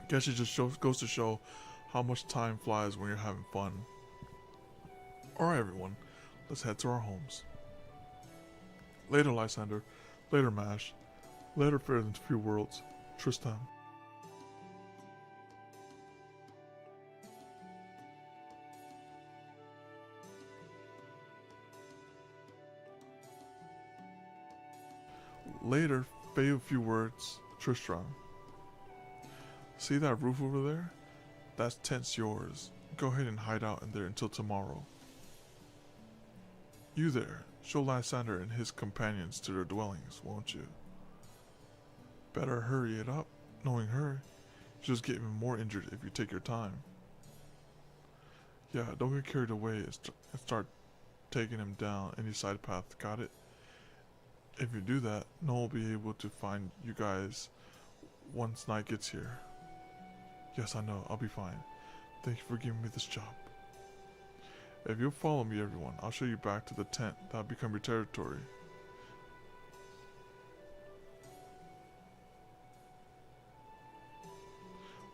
Guess it just goes to show how much time flies when you're having fun. Alright everyone, let's head to our homes. Later Lysander, later Mash, later Fairer Than Few Worlds, Tristan. Later, Faye a Few Words, Tristram. See that roof over there? That tent's yours. Go ahead and hide out in there until tomorrow. You there, show Lysander and his companions to their dwellings, won't you? Better hurry it up. Knowing her, you'll just get even more injured if you take your time. Yeah, don't get carried away and start taking him down any side path, got it? If you do that, no one will be able to find you guys once night gets here. Yes, I know, I'll be fine. Thank you for giving me this job. If you'll follow me, everyone, I'll show you back to the tent. That'll become your territory.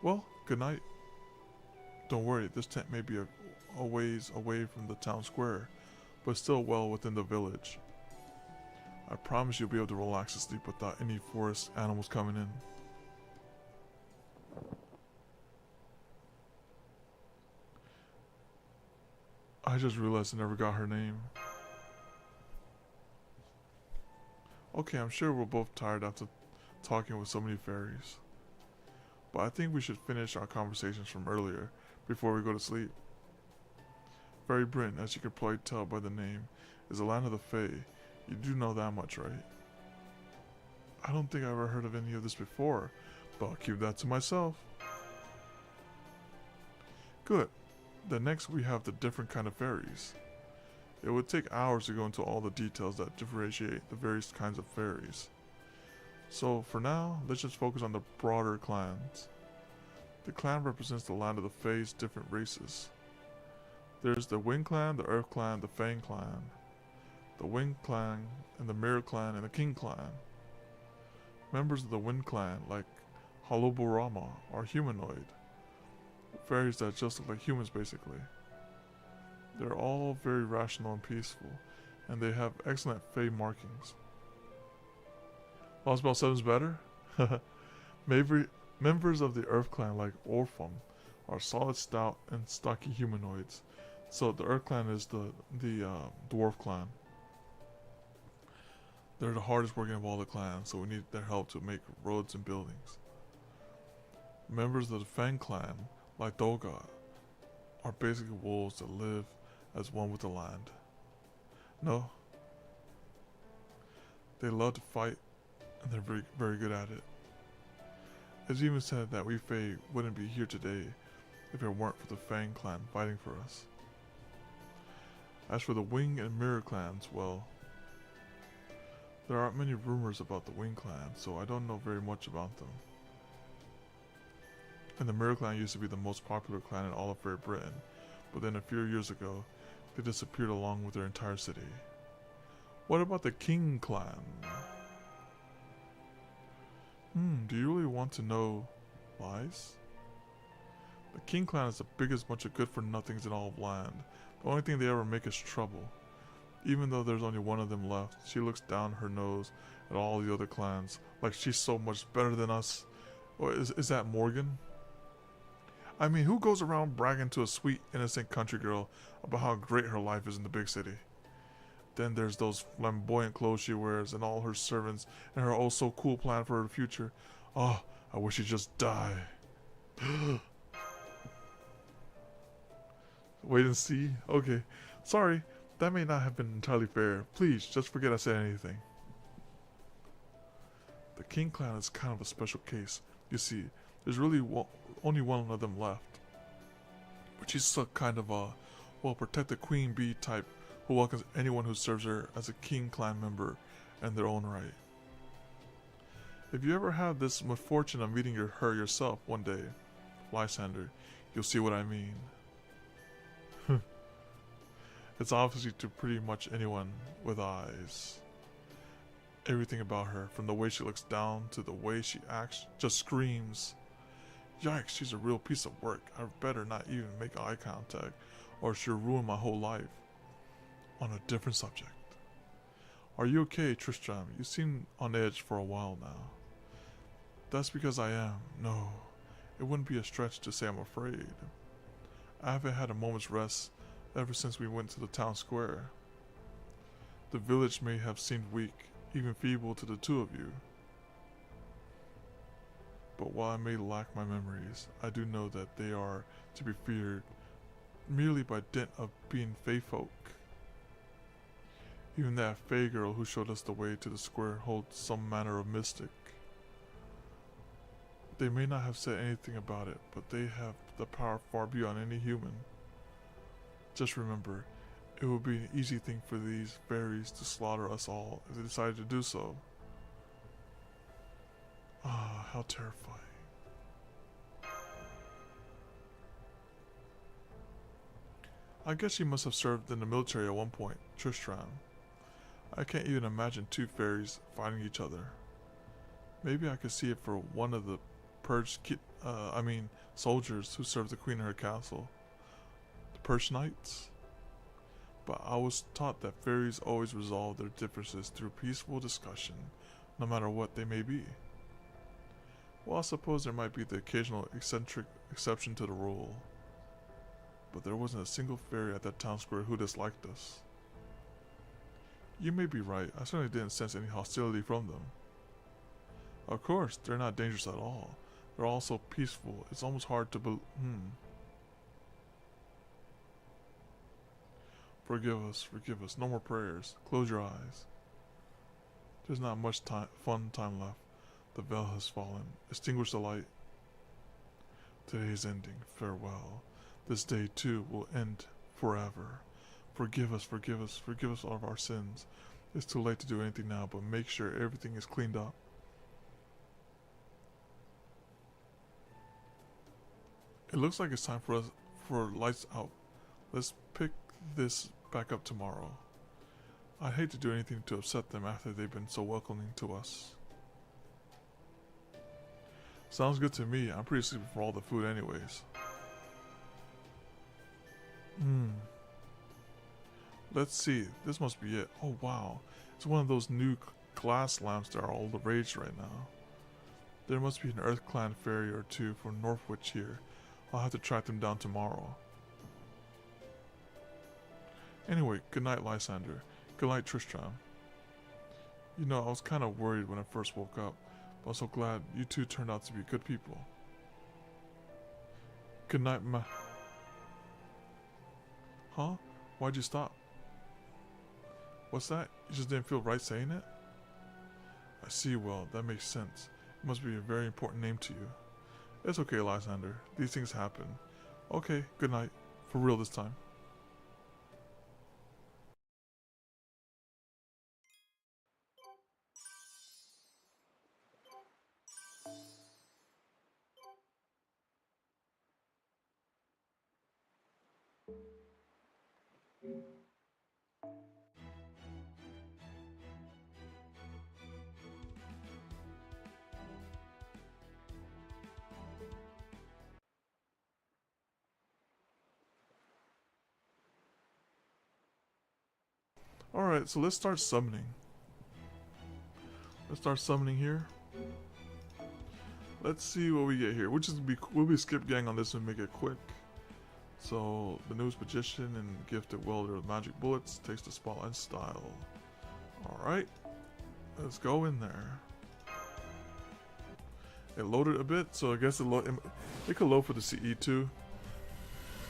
Well, good night. Don't worry, this tent may be a ways away from the town square, but still well within the village. I promise you'll be able to relax and sleep without any forest animals coming in. I just realized I never got her name. Okay, I'm sure we're both tired after talking with so many fairies. But I think we should finish our conversations from earlier before we go to sleep. Fairy Britain, as you can probably tell by the name, is the land of the Fae. You do know that much, right? I don't think I've ever heard of any of this before, but I'll keep that to myself. Good. Then next we have the different kind of fairies. It would take hours to go into all the details that differentiate the various kinds of fairies. So for now, let's just focus on the broader clans. The clan represents the land of the Fae's different races. There's the Wind Clan, the Earth Clan, the Fang Clan, the Wind Clan, and the Mirror Clan, and the King Clan. Members of the Wind Clan, like Holoborama, are humanoid. Fairies that just look like humans, basically. They're all very rational and peaceful, and they have excellent Fae markings. Lostbelt 7's better? Maybe members of the Earth Clan, like Orpham, are solid, stout, and stocky humanoids. So the Earth Clan is the Dwarf Clan. They're the hardest working of all the clans, so we need their help to make roads and buildings. Members of the Fang Clan, like Doga, are basically wolves that live as one with the land. No. They love to fight, and they're very, very good at it. It's even said that we Fae wouldn't be here today if it weren't for the Fang Clan fighting for us. As for the Wing and Mirror clans, well, there aren't many rumors about the Wing Clan, so I don't know very much about them. And the Mirror Clan used to be the most popular clan in all of Fair Britain, but then a few years ago, they disappeared along with their entire city. What about the King Clan? Do you really want to know lies? The King Clan is the biggest bunch of good-for-nothings in all of land. The only thing they ever make is trouble. Even though there's only one of them left, she looks down her nose at all the other clans, like she's so much better than us. Or is that Morgan? I mean, who goes around bragging to a sweet, innocent country girl about how great her life is in the big city? Then there's those flamboyant clothes she wears and all her servants and her oh so cool plan for her future. Oh, I wish she'd just die. Wait and see? Okay. Sorry, that may not have been entirely fair. Please, just forget I said anything. The King Clan is kind of a special case. You see, there's really only one of them left. But she's a kind of a well-protected queen bee type who welcomes anyone who serves her as a King Clan member in their own right. If you ever have this misfortune of meeting her yourself one day, Lysander, you'll see what I mean. It's obviously to pretty much anyone with eyes. Everything about her, from the way she looks down to the way she acts, just screams. Yikes, she's a real piece of work. I better not even make eye contact, or she'll ruin my whole life. On a different subject. Are you okay, Tristram? You seem on edge for a while now. That's because I am. No, it wouldn't be a stretch to say I'm afraid. I haven't had a moment's rest ever since we went to the town square. The village may have seemed weak, even feeble to the two of you. But while I may lack my memories, I do know that they are to be feared merely by dint of being Fae folk. Even that Fae girl who showed us the way to the square holds some manner of mystic. They may not have said anything about it, but they have the power far beyond any human. Just remember, it would be an easy thing for these fairies to slaughter us all if they decided to do so. Ah, how terrifying. I guess you must have served in the military at one point, Tristram. I can't even imagine two fairies fighting each other. Maybe I could see it for one of the soldiers who served the queen in her castle. The Perch Knights? But I was taught that fairies always resolve their differences through peaceful discussion, no matter what they may be. Well, I suppose there might be the occasional eccentric exception to the rule. But there wasn't a single fairy at that town square who disliked us. You may be right, I certainly didn't sense any hostility from them. Of course, they're not dangerous at all. They're all so peaceful. It's almost hard to believe. Forgive us. No more prayers. Close your eyes. There's not much fun time left. The veil has fallen. Extinguish the light. Today is ending. Farewell. This day too will end forever. Forgive us all of our sins. It's too late to do anything now, but make sure everything is cleaned up. It looks like it's time for lights out. Let's pick this back up tomorrow. I'd hate to do anything to upset them after they've been so welcoming to us. Sounds good to me. I'm pretty sleepy for all the food anyways. Let's see. This must be it. Oh wow. It's one of those new glass lamps that are all the rage right now. There must be an Earth Clan ferry or two from Northwich here. I'll have to track them down tomorrow. Anyway, good night, Lysander. Good night, Tristram. You know, I was kind of worried when I first woke up, but I'm so glad you two turned out to be good people. Good night, Huh? Why'd you stop? What's that? You just didn't feel right saying it? I see, well, that makes sense. It must be a very important name to you. It's okay, Lysander. These things happen. Okay, good night. For real this time. Alright, so let's start summoning. Let's start summoning here. Let's see what we get here. We'll be skip gang on this and make it quick. So the newest magician and gifted welder with magic bullets takes the spotlight style. Alright. Let's go in there. It loaded a bit, so I guess it could load for the CE too.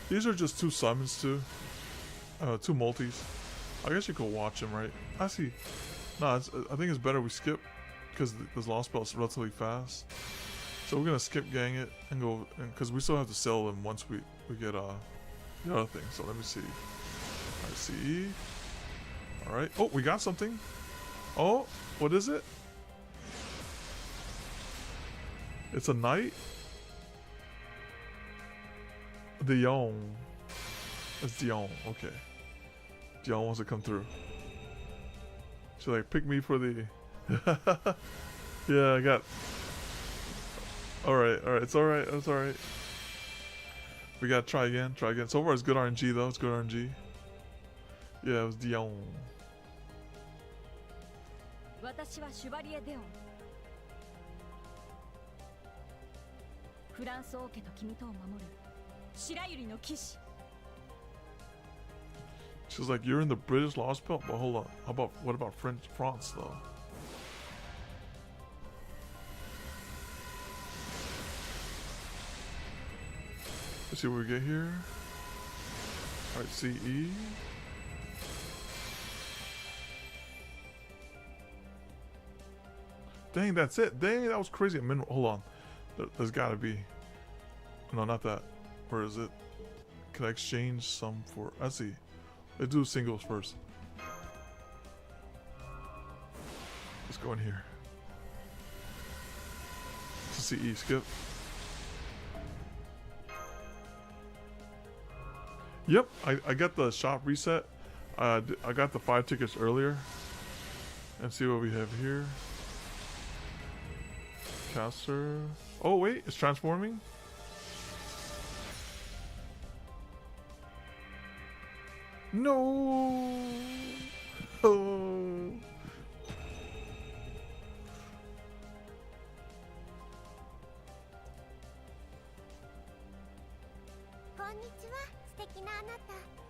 These are just two summons too. Two multis. I guess you could watch them, right? I see. No, I think it's better we skip because this Lostbelt is relatively fast. So we're gonna skip gang it and go, because we still have to sell them once we get the other thing. So let me see. Alright, CE. Alright. Oh, we got something. Oh, what is it? It's a knight. Dion. It's Dion. Okay. Dion wants to come through. She's like, pick me for the. Yeah, I got. Alright, it's alright. We gotta try again. So far it's good RNG though, it's good RNG. Yeah, it was Dion. She's like, you're in the British Lostbelt, but hold on. What about France though? Let's see what we get here. Alright, CE. Dang, that's it. Dang, that was crazy. Hold on. There's gotta be. No, not that. Where is it? Can I exchange some for. I see. Let's do singles first. Let's go in here. To CE, skip. Yep, I got the shop reset. I got the 5 tickets earlier. And see what we have here. Caster. Oh wait, it's transforming? No. Oh.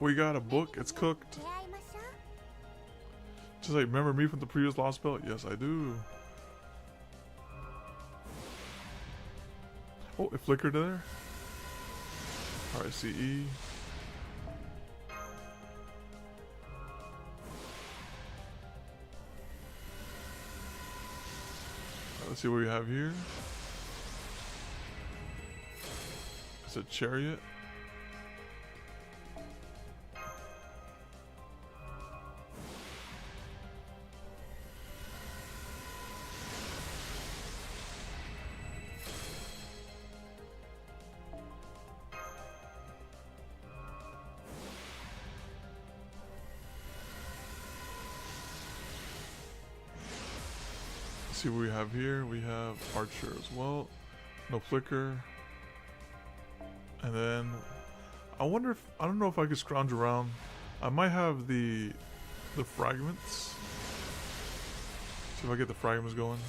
We got a book. It's cooked. Just like, remember me from the previous Lostbelt? Yes, I do. Oh, it flickered there. Alright, CE. Let's see what we have here. It's a chariot. See what we have here. We have archer as well. No flicker. And then I wonder if I don't know if I could scrounge around. I might have the fragments. See if I get the fragments going.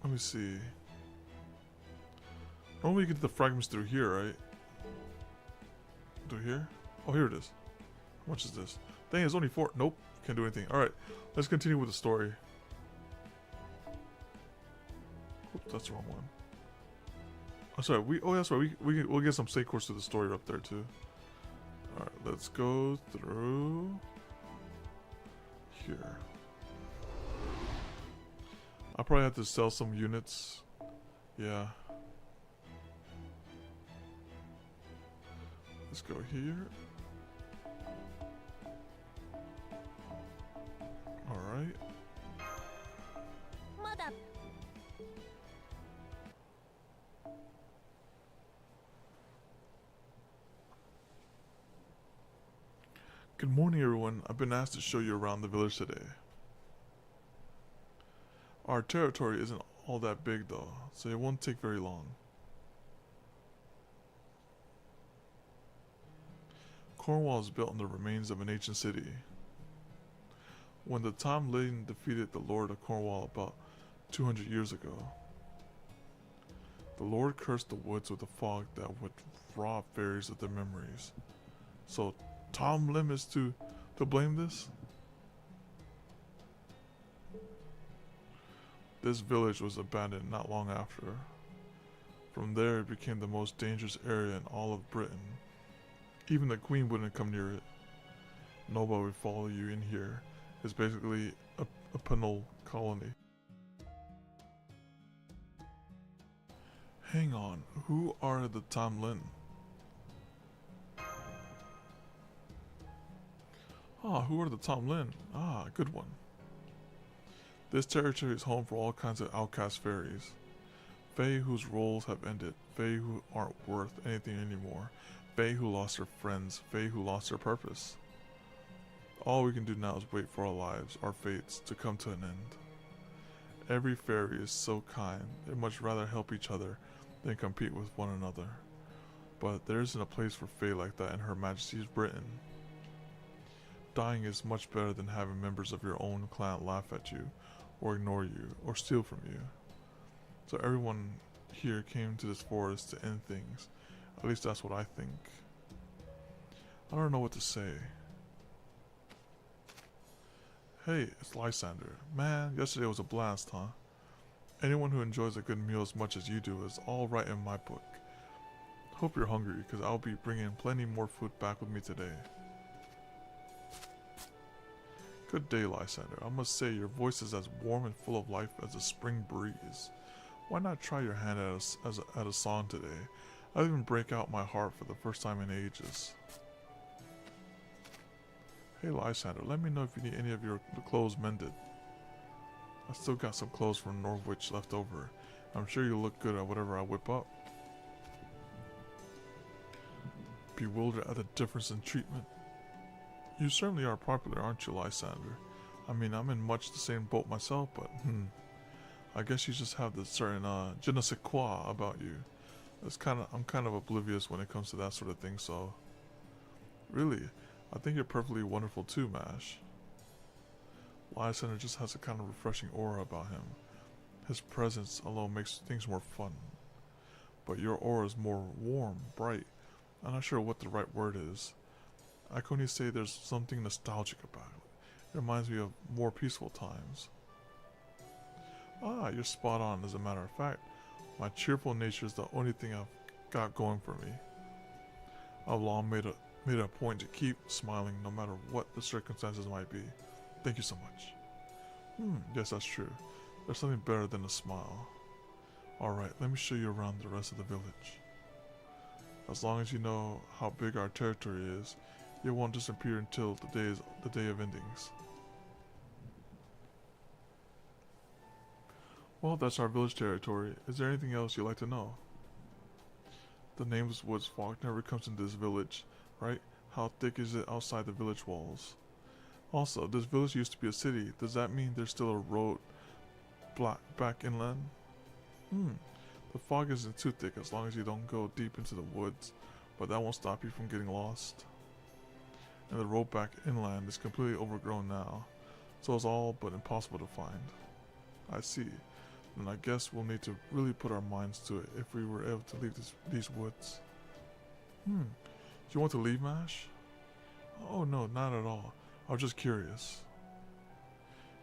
Let me see. Normally you get the fragments through here, right? Through here? Oh, here it is. How much is this? Dang, it's only 4. Nope. Can't do anything. Alright, let's continue with the story. Oops, that's the wrong one. Oh, sorry. That's right. We'll get some side course to the story up there too. Alright, let's go through here. I'll probably have to sell some units. Yeah. Let's go here. Alright. Good morning, everyone. I've been asked to show you around the village today. Our territory isn't all that big though, so it won't take very long. Cornwall is built on the remains of an ancient city. When the Tom Lin defeated the Lord of Cornwall about 200 years ago, the Lord cursed the woods with a fog that would rob fairies of their memories. So Tom Lim is to blame this? This village was abandoned not long after. From there it became the most dangerous area in all of Britain. Even the Queen wouldn't come near it. Nobody would follow you in here. It's basically a penal colony. Hang on, who are the Tom Lin? Ah, who are the Tom Lin? Ah, good one. This territory is home for all kinds of outcast fairies. Fae whose roles have ended, fae who aren't worth anything anymore, fae who lost their friends, fae who lost their purpose. All we can do now is wait for our lives, our fates, to come to an end. Every fairy is so kind, they'd much rather help each other than compete with one another. But there isn't a place for fae like that in Her Majesty's Britain. Dying is much better than having members of your own clan laugh at you, or ignore you, or steal from you. So everyone here came to this forest to end things. At least that's what I think. I don't know what to say. Hey, it's Lysander. Man, yesterday was a blast, huh? Anyone who enjoys a good meal as much as you do is all right in my book. Hope you're hungry, because I'll be bringing plenty more food back with me today. Good day, Lysander. I must say, your voice is as warm and full of life as a spring breeze. Why not try your hand at a song today? I'll even break out my harp for the first time in ages. Hey, Lysander, let me know if you need any of your clothes mended. I still got some clothes from Norwich left over. I'm sure you'll look good at whatever I whip up. Bewildered at the difference in treatment. You certainly are popular, aren't you, Lysander? I mean, I'm in much the same boat myself, but I guess you just have this certain je ne sais quoi about you. I'm kind of oblivious when it comes to that sort of thing, so... Really, I think you're perfectly wonderful too, Mash. Lysander just has a kind of refreshing aura about him. His presence alone makes things more fun. But your aura is more warm, bright. I'm not sure what the right word is. I can only say there's something nostalgic about it. It reminds me of more peaceful times. Ah, you're spot on, as a matter of fact. My cheerful nature is the only thing I've got going for me. I've long made it a point to keep smiling no matter what the circumstances might be. Thank you so much. Yes, that's true. There's something better than a smile. Alright, let me show you around the rest of the village. As long as you know how big our territory is, it won't disappear until the day of endings. Well, that's our village territory. Is there anything else you'd like to know? The nameless woods fog never comes into this village, right? How thick is it outside the village walls? Also, this village used to be a city. Does that mean there's still a road back inland? The fog isn't too thick as long as you don't go deep into the woods, but that won't stop you from getting lost. And the road back inland is completely overgrown now, so it's all but impossible to find. I see. Then I guess we'll need to really put our minds to it if we were able to leave these woods. Do you want to leave, Mash? Oh no, not at all. I was just curious.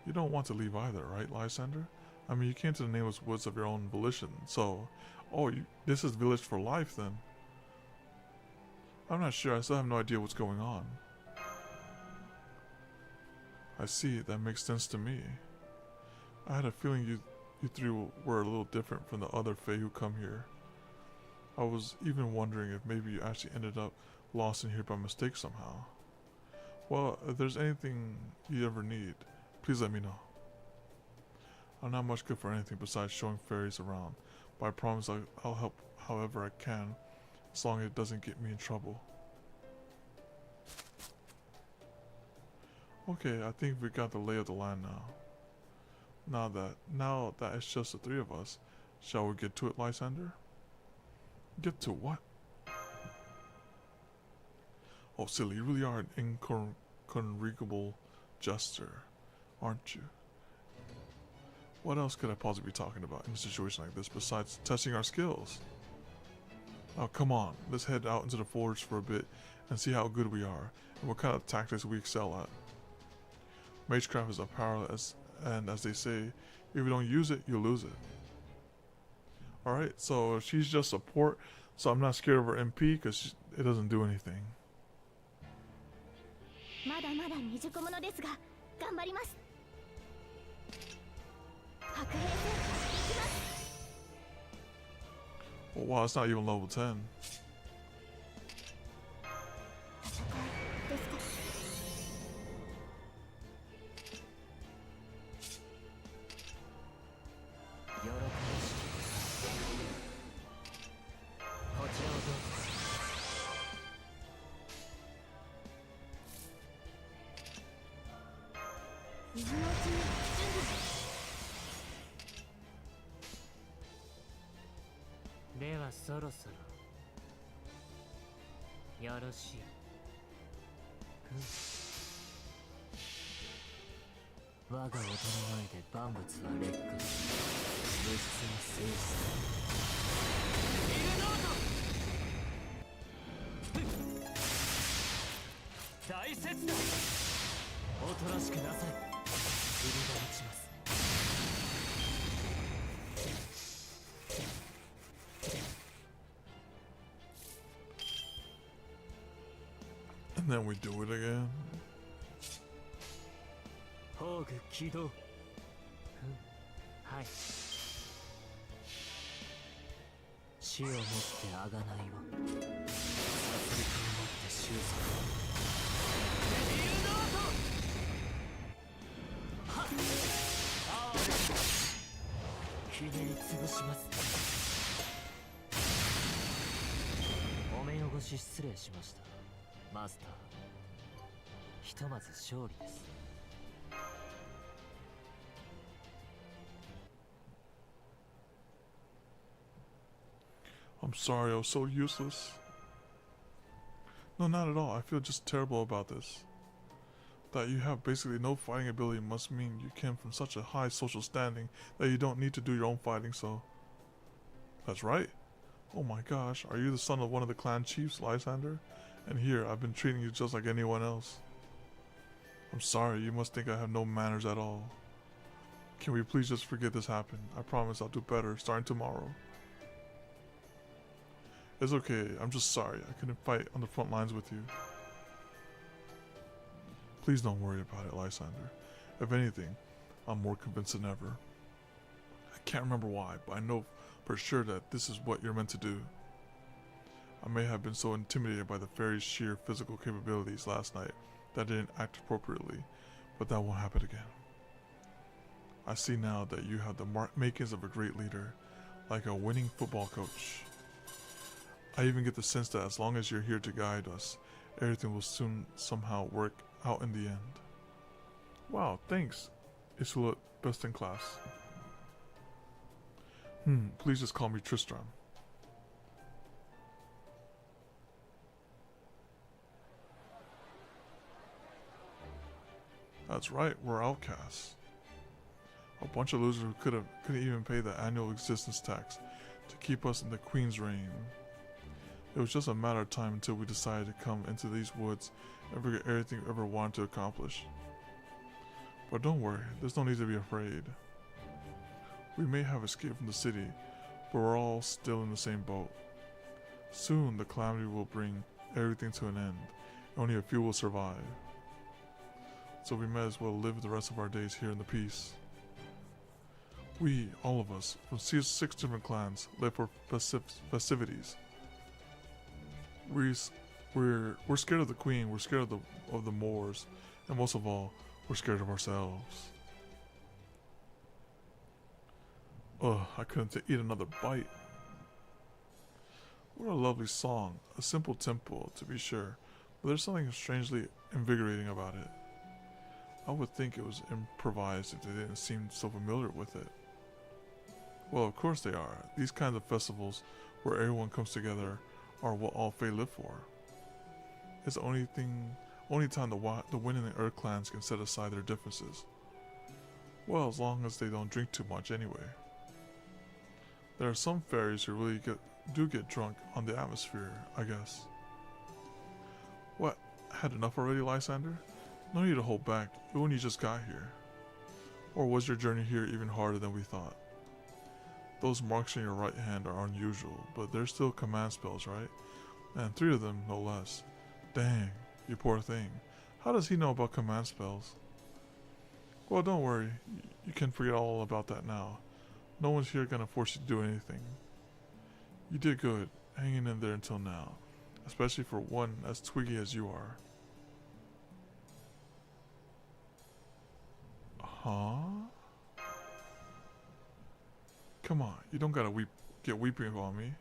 You don't want to leave either, right, Lysander? I mean, you came to the nameless woods of your own volition, so... Oh, this is village for life, then. I'm not sure, I still have no idea what's going on. I see, that makes sense to me. I had a feeling you three were a little different from the other Fae who come here. I was even wondering if maybe you actually ended up lost in here by mistake somehow. Well, if there's anything you ever need, please let me know. I'm not much good for anything besides showing fairies around, but I promise I'll help however I can, as long as it doesn't get me in trouble. Okay, I think we got the lay of the land now. Now that it's just the three of us, shall we get to it, Lysander? Get to what? Oh, silly, you really are an incorrigible jester, aren't you? What else could I possibly be talking about in a situation like this besides testing our skills? Oh, come on, let's head out into the forge for a bit and see how good we are and what kind of tactics we excel at. Magecraft is a power and as they say, if you don't use it, you lose it. Alright, so she's just support, so I'm not scared of her MP because it doesn't do anything. Oh wow, it's not even level 10. And then we do it again. I'm sorry, I was so useless. No, not at all. I feel just terrible about this. That you have basically no fighting ability must mean you came from such a high social standing that you don't need to do your own fighting, so... That's right. Oh my gosh, are you the son of one of the clan chiefs, Lysander? And here, I've been treating you just like anyone else. I'm sorry, you must think I have no manners at all. Can we please just forget this happened? I promise I'll do better starting tomorrow. It's okay. I'm just sorry. I couldn't fight on the front lines with you. Please don't worry about it, Lysander. If anything, I'm more convinced than ever. I can't remember why, but I know for sure that this is what you're meant to do. I may have been so intimidated by the fairy's sheer physical capabilities last night that I didn't act appropriately, but that won't happen again. I see now that you have the makings of a great leader, like a winning football coach. I even get the sense that as long as you're here to guide us, everything will soon somehow work out in the end. Wow, thanks, Isula, best in class. Please just call me Tristram. That's right, we're outcasts. A bunch of losers who couldn't even pay the annual existence tax to keep us in the Queen's reign. It was just a matter of time until we decided to come into these woods and forget everything we ever wanted to accomplish. But don't worry, there's no need to be afraid. We may have escaped from the city, but we're all still in the same boat. Soon the calamity will bring everything to an end. Only a few will survive. So we might as well live the rest of our days here in the peace. We, all of us, from 6 different clans, live for festivities. We're scared of the Queen, we're scared of the Moors, and most of all, we're scared of ourselves. Ugh, I couldn't eat another bite. What a lovely song, a simple tempo to be sure, but there's something strangely invigorating about it. I would think it was improvised if they didn't seem so familiar with it. Well, of course they are. These kinds of festivals where everyone comes together are what all Fae live for. It's the only time the Wind and the Earth clans can set aside their differences. Well, as long as they don't drink too much anyway. There are some fairies who really do get drunk on the atmosphere, I guess. What? Had enough already, Lysander? No need to hold back. You only just got here. Or was your journey here even harder than we thought? Those marks on your right hand are unusual, but they're still command spells, right? And 3 of them, no less. Dang, you poor thing. How does he know about command spells? Well, don't worry. You can forget all about that now. No one's here gonna force you to do anything. You did good, hanging in there until now. Especially for one as twiggy as you are. Huh? Come on, you don't gotta get weeping on me.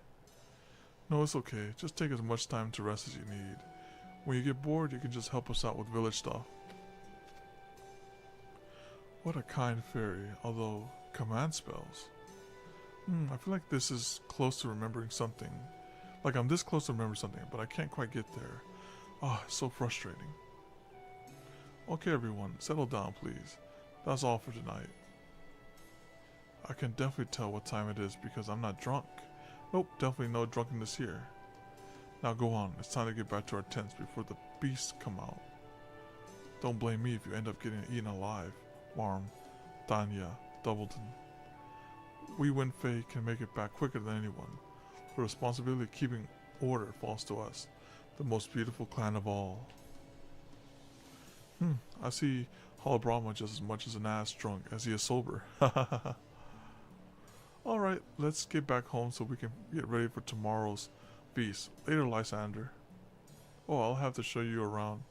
No, it's okay. Just take as much time to rest as you need. When you get bored, you can just help us out with village stuff. What a kind fairy, although command spells. I feel like this is close to remembering something. Like I'm this close to remembering something, but I can't quite get there. Ah, it's so frustrating. Okay everyone, settle down please. That's all for tonight. I can definitely tell what time it is because I'm not drunk. Nope, definitely no drunkenness here. Now go on, it's time to get back to our tents before the beasts come out. Don't blame me if you end up getting eaten alive. Marm, Danya, Doubleton. We Wind Fae can make it back quicker than anyone. The responsibility of keeping order falls to us, the most beautiful clan of all. I see Holobrahma just as much as an ass drunk as he is sober. Alright, let's get back home so we can get ready for tomorrow's feast. Later, Lysander. Oh, I'll have to show you around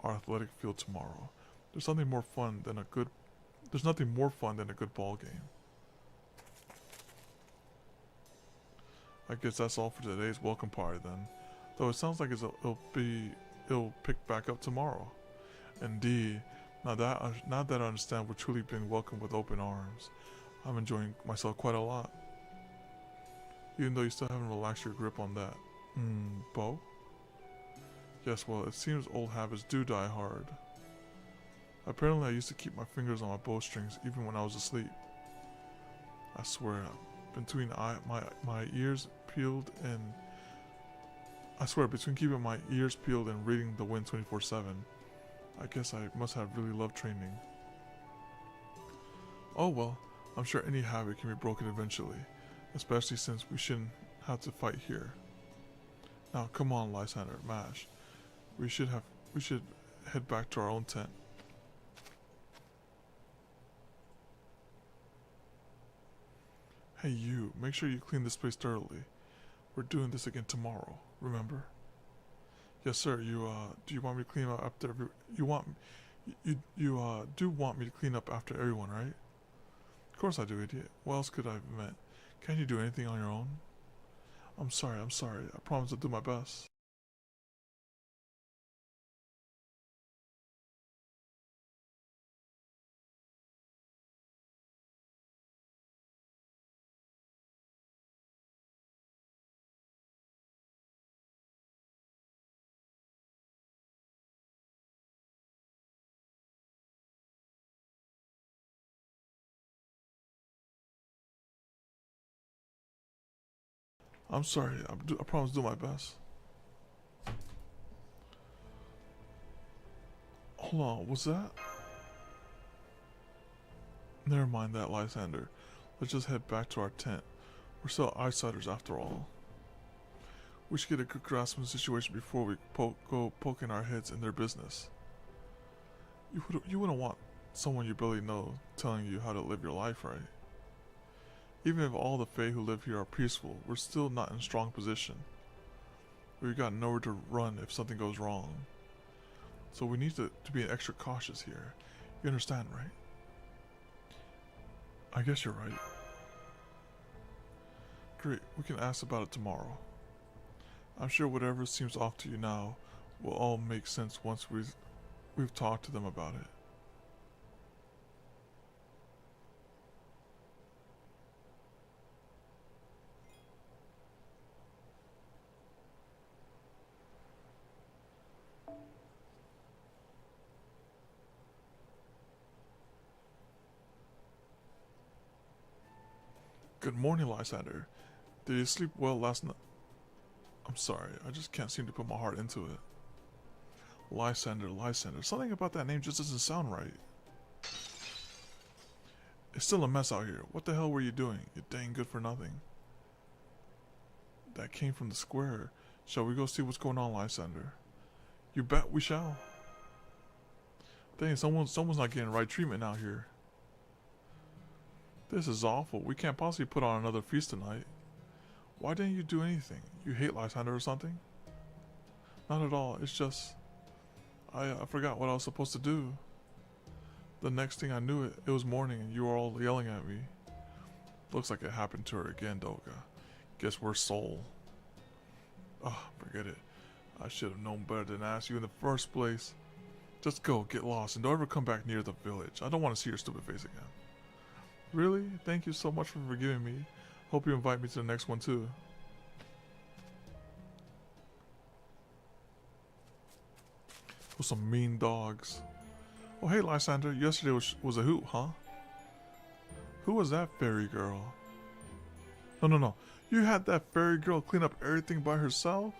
our athletic field tomorrow. There's nothing more fun than a good ball game. I guess that's all for today's welcome party then. Though it sounds like it'll pick back up tomorrow. Indeed, now that I understand we're truly being welcomed with open arms, I'm enjoying myself quite a lot. Even though you still haven't relaxed your grip on that. Bow? Yes, well, it seems old habits do die hard. Apparently I used to keep my fingers on my bowstrings even when I was asleep. I swear, between keeping my ears peeled and reading the wind 24/7, I guess I must have really loved training. Oh well, I'm sure any habit can be broken eventually, especially since we shouldn't have to fight here. Now, come on, Lysander, Mash. We should head back to our own tent. Hey, you. Make sure you clean this place thoroughly. We're doing this again tomorrow. Remember? Yes, sir. Do you want me to clean up after you do want me to clean up after everyone, right? Of course I do, idiot. What else could I have meant? Can't you do anything on your own? I'm sorry. I promise to do my best. I'm sorry. I promise to do my best. Hold on. What's that? Never mind that, Lysander. Let's just head back to our tent. We're still outsiders after all. We should get a good grasp of the situation before we go poking our heads in their business. You wouldn't want someone you barely know telling you how to live your life, right? Even if all the Fae who live here are peaceful, we're still not in a strong position. We've got nowhere to run if something goes wrong. So we need to be extra cautious here. You understand, right? I guess you're right. Great, we can ask about it tomorrow. I'm sure whatever seems off to you now will all make sense once we've talked to them about it. Good morning, Lysander. Did you sleep well last night? I'm sorry, I just can't seem to put my heart into it. Lysander. Something about that name just doesn't sound right. It's still a mess out here. What the hell were you doing? You dang good for nothing. That came from the square. Shall we go see what's going on, Lysander? You bet we shall. Dang, someone's not getting right treatment out here. This is awful. We can't possibly put on another feast tonight. Why didn't you do anything? You hate Lysander or something? Not at all. It's just... I forgot what I was supposed to do. The next thing I knew it was morning and you were all yelling at me. Looks like it happened to her again, Doga. Guess we're soul. Ah, forget it. I should have known better than ask you in the first place. Just go, get lost, and don't ever come back near the village. I don't want to see your stupid face again. Really? Thank you so much for forgiving me. Hope you invite me to the next one too. Those some mean dogs. Oh hey Lysander, yesterday was a hoot, huh? Who was that fairy girl? No. You had that fairy girl clean up everything by herself?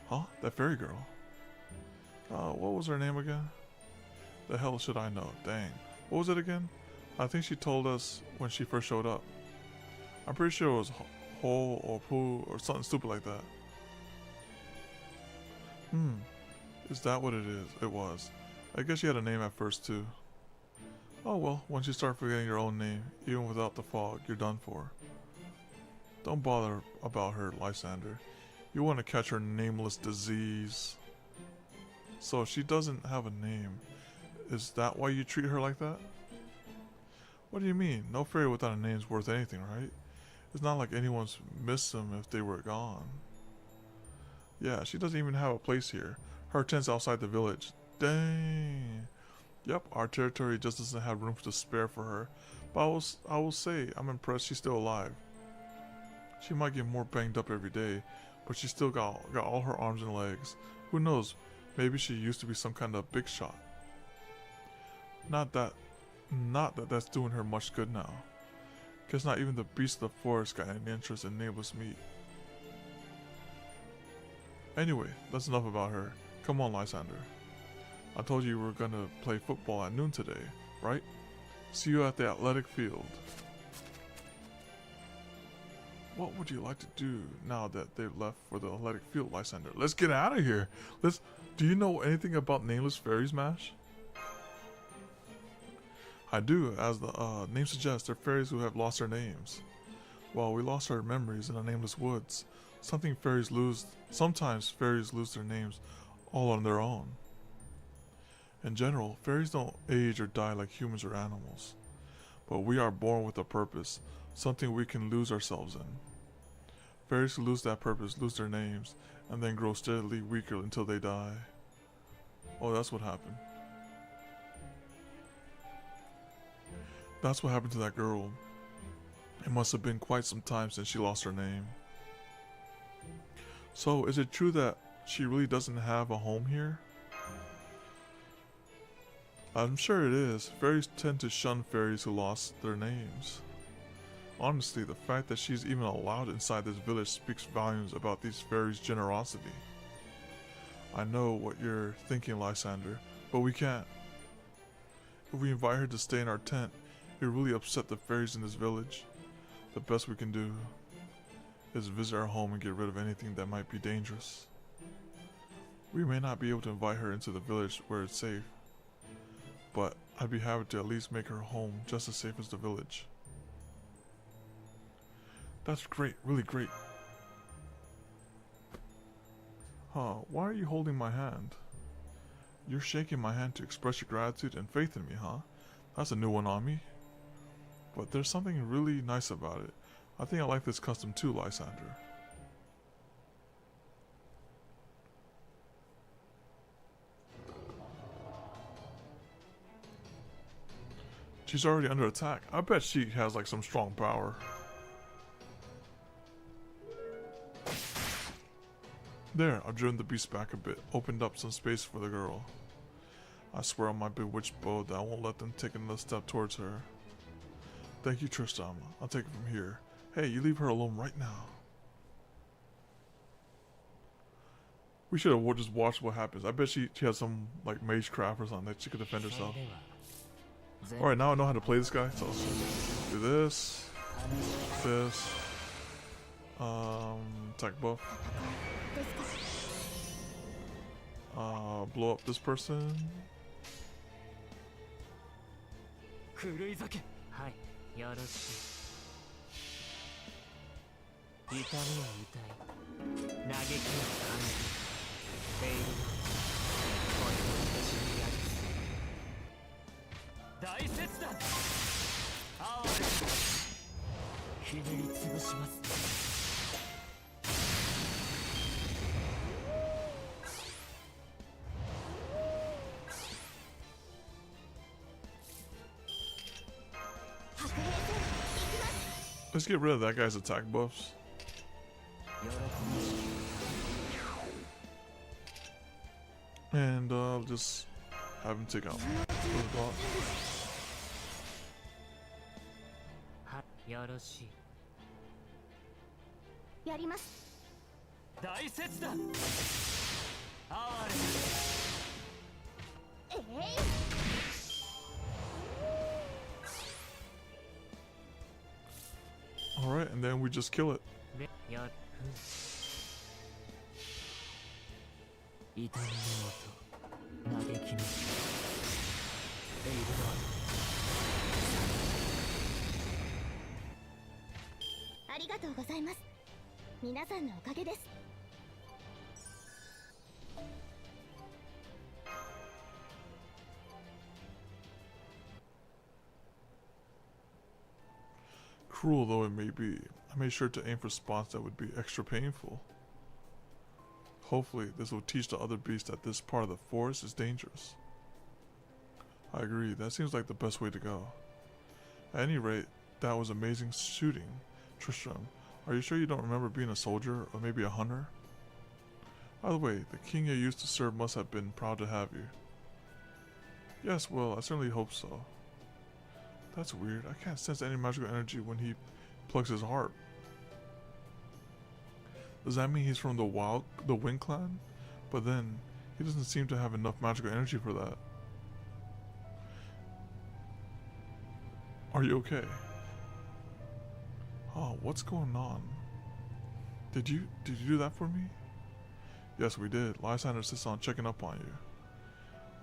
Huh? That fairy girl? What was her name again? The hell should I know? Dang. What was it again? I think she told us when she first showed up. I'm pretty sure it was Ho or Poo or something stupid like that. Is that what it is? It was. I guess she had a name at first too. Oh well, once you start forgetting your own name, even without the fog, you're done for. Don't bother about her, Lysander. You want to catch her nameless disease. So she doesn't have a name. Is that why you treat her like that? What do you mean? No fairy without a name's worth anything, right? It's not like anyone's missed them if they were gone. Yeah, she doesn't even have a place here. Her tent's outside the village. Dang. Yep, our territory just doesn't have room to spare for her. But I will say, I'm impressed she's still alive. She might get more banged up every day, but she still got all her arms and legs. Who knows? Maybe she used to be some kind of big shot. Not that that's doing her much good now. Guess not even the beasts of the forest got any interest in nameless meat. Anyway, that's enough about her. Come on, Lysander. I told you we were gonna play football at noon today, right? See you at the athletic field. What would you like to do now that they've left for the athletic field, Lysander? Let's get out of here. Do you know anything about nameless fairies, Mash? I do. As the name suggests, they're fairies who have lost their names. Well, we lost our memories in the nameless woods. Sometimes fairies lose their names all on their own. In general, fairies don't age or die like humans or animals. But we are born with a purpose, something we can lose ourselves in. Fairies who lose that purpose lose their names, and then grow steadily weaker until they die. Oh, that's what happened. That's what happened to that girl. It must have been quite some time since she lost her name. So, is it true that she really doesn't have a home here? I'm sure it is. Fairies tend to shun fairies who lost their names. Honestly, the fact that she's even allowed inside this village speaks volumes about these fairies' generosity. I know what you're thinking, Lysander, but we can't. If we invite her to stay in our tent, it will really upset the fairies in this village. The best we can do is visit our home and get rid of anything that might be dangerous. We may not be able to invite her into the village where it's safe, but I'd be happy to at least make her home just as safe as the village. That's great, really great. Huh, why are you holding my hand? You're shaking my hand to express your gratitude and faith in me, huh? That's a new one on me. But there's something really nice about it. I think I like this custom too, Lysander. She's already under attack. I bet she has like some strong power. There, I've driven the beast back a bit, opened up some space for the girl. I swear on my bewitched bow that I won't let them take another step towards her. Thank you, Tristram. I'll take it from here. Hey, you leave her alone right now. We should have just watched what happens. I bet she has some like mage craft or something that she could defend herself. Alright, now I know how to play this guy. So let's do this. Attack buff. Blow up this person. Let's get rid of that guy's attack buffs. And just have him take out the bot. Alright, and then we just kill it. Cruel though it may be, I made sure to aim for spots that would be extra painful. Hopefully, this will teach the other beasts that this part of the forest is dangerous. I agree, that seems like the best way to go. At any rate, that was amazing shooting. Tristram, are you sure you don't remember being a soldier or maybe a hunter? By the way, the king you used to serve must have been proud to have you. Yes, well, I certainly hope so. That's weird. I can't sense any magical energy when he plugs his harp. Does that mean he's from the Wind clan? But then, he doesn't seem to have enough magical energy for that. Are you okay? Oh, what's going on? Did you do that for me? Yes, we did. Lysander insists on checking up on you.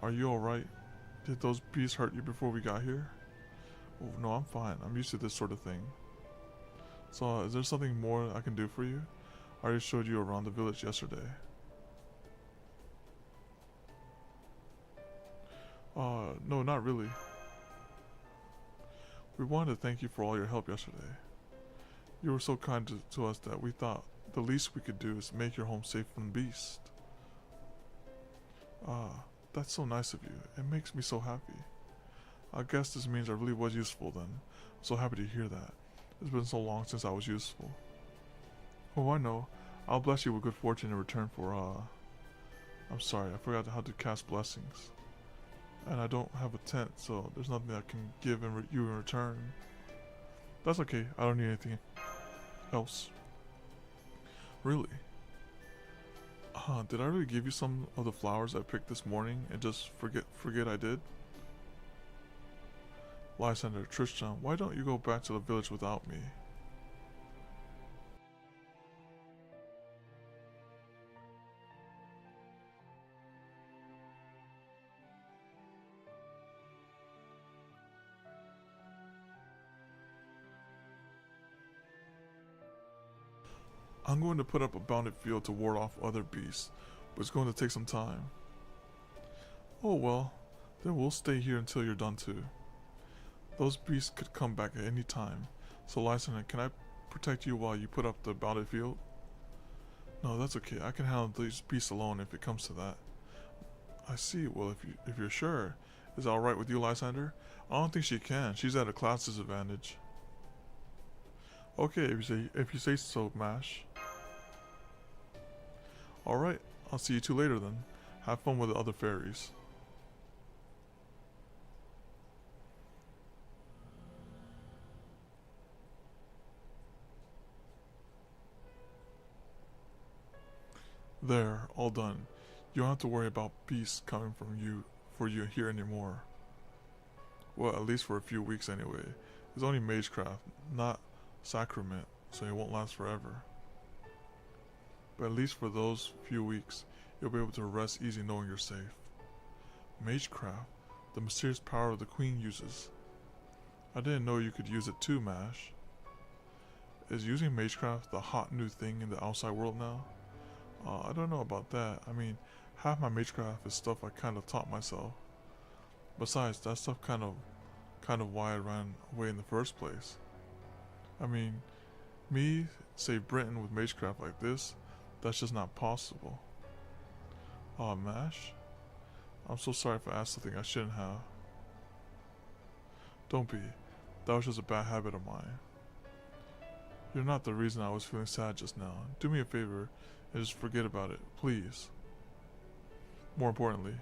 Are you alright? Did those beasts hurt you before we got here? Oh, no, I'm fine. I'm used to this sort of thing. So, is there something more I can do for you? I already showed you around the village yesterday. No, not really. We wanted to thank you for all your help yesterday. You were so kind to us that we thought the least we could do is make your home safe from beasts. That's so nice of you. It makes me so happy. I guess this means I really was useful then. I'm so happy to hear that. It's been so long since I was useful. Oh, I know. I'll bless you with good fortune in return for, I'm sorry, I forgot how to cast blessings. And I don't have a tent, so there's nothing I can give you in return. That's okay. I don't need anything else. Really? Did I really give you some of the flowers I picked this morning and just forget I did? Lysander, Tristram, why don't you go back to the village without me? I'm going to put up a bounded field to ward off other beasts, but it's going to take some time. Oh well, then we'll stay here until you're done too. Those beasts could come back at any time, so Lysander, can I protect you while you put up the bounded field? No, that's okay. I can handle these beasts alone if it comes to that. I see. Well, if you're sure, is it all right with you, Lysander? I don't think she can. She's at a class disadvantage. Okay, if you say so, Mash. Alright, I'll see you two later then. Have fun with the other fairies. There, all done. You don't have to worry about beasts coming for you here anymore. Well, at least for a few weeks anyway. It's only magecraft, not sacrament, so it won't last forever. But at least for those few weeks, you'll be able to rest easy knowing you're safe. Magecraft, the mysterious power the queen uses. I didn't know you could use it too, Mash. Is using magecraft the hot new thing in the outside world now? I don't know about that. I mean, half my magecraft is stuff I kind of taught myself. Besides, that stuff kind of why I ran away in the first place. I mean, me save Britain with magecraft like this, that's just not possible. Aw, Mash? I'm so sorry if I asked something I shouldn't have. Don't be. That was just a bad habit of mine. You're not the reason I was feeling sad just now. Do me a favor and just forget about it, please. More importantly,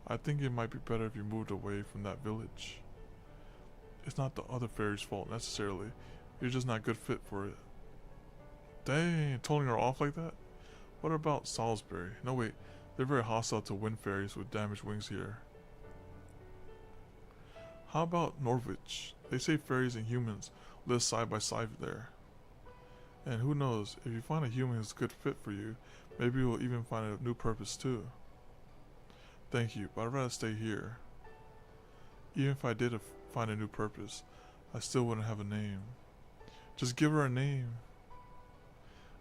I think it might be better if you moved away from that village. It's not the other fairy's fault necessarily. You're just not a good fit for it. Dang, telling her off like that? What about Salisbury? No wait, they're very hostile to wind fairies with damaged wings here. How about Norwich? They say fairies and humans live side by side there. And who knows, if you find a human who's a good fit for you, maybe you'll even find a new purpose too. Thank you, but I'd rather stay here. Even if I did find a new purpose, I still wouldn't have a name. Just give her a name.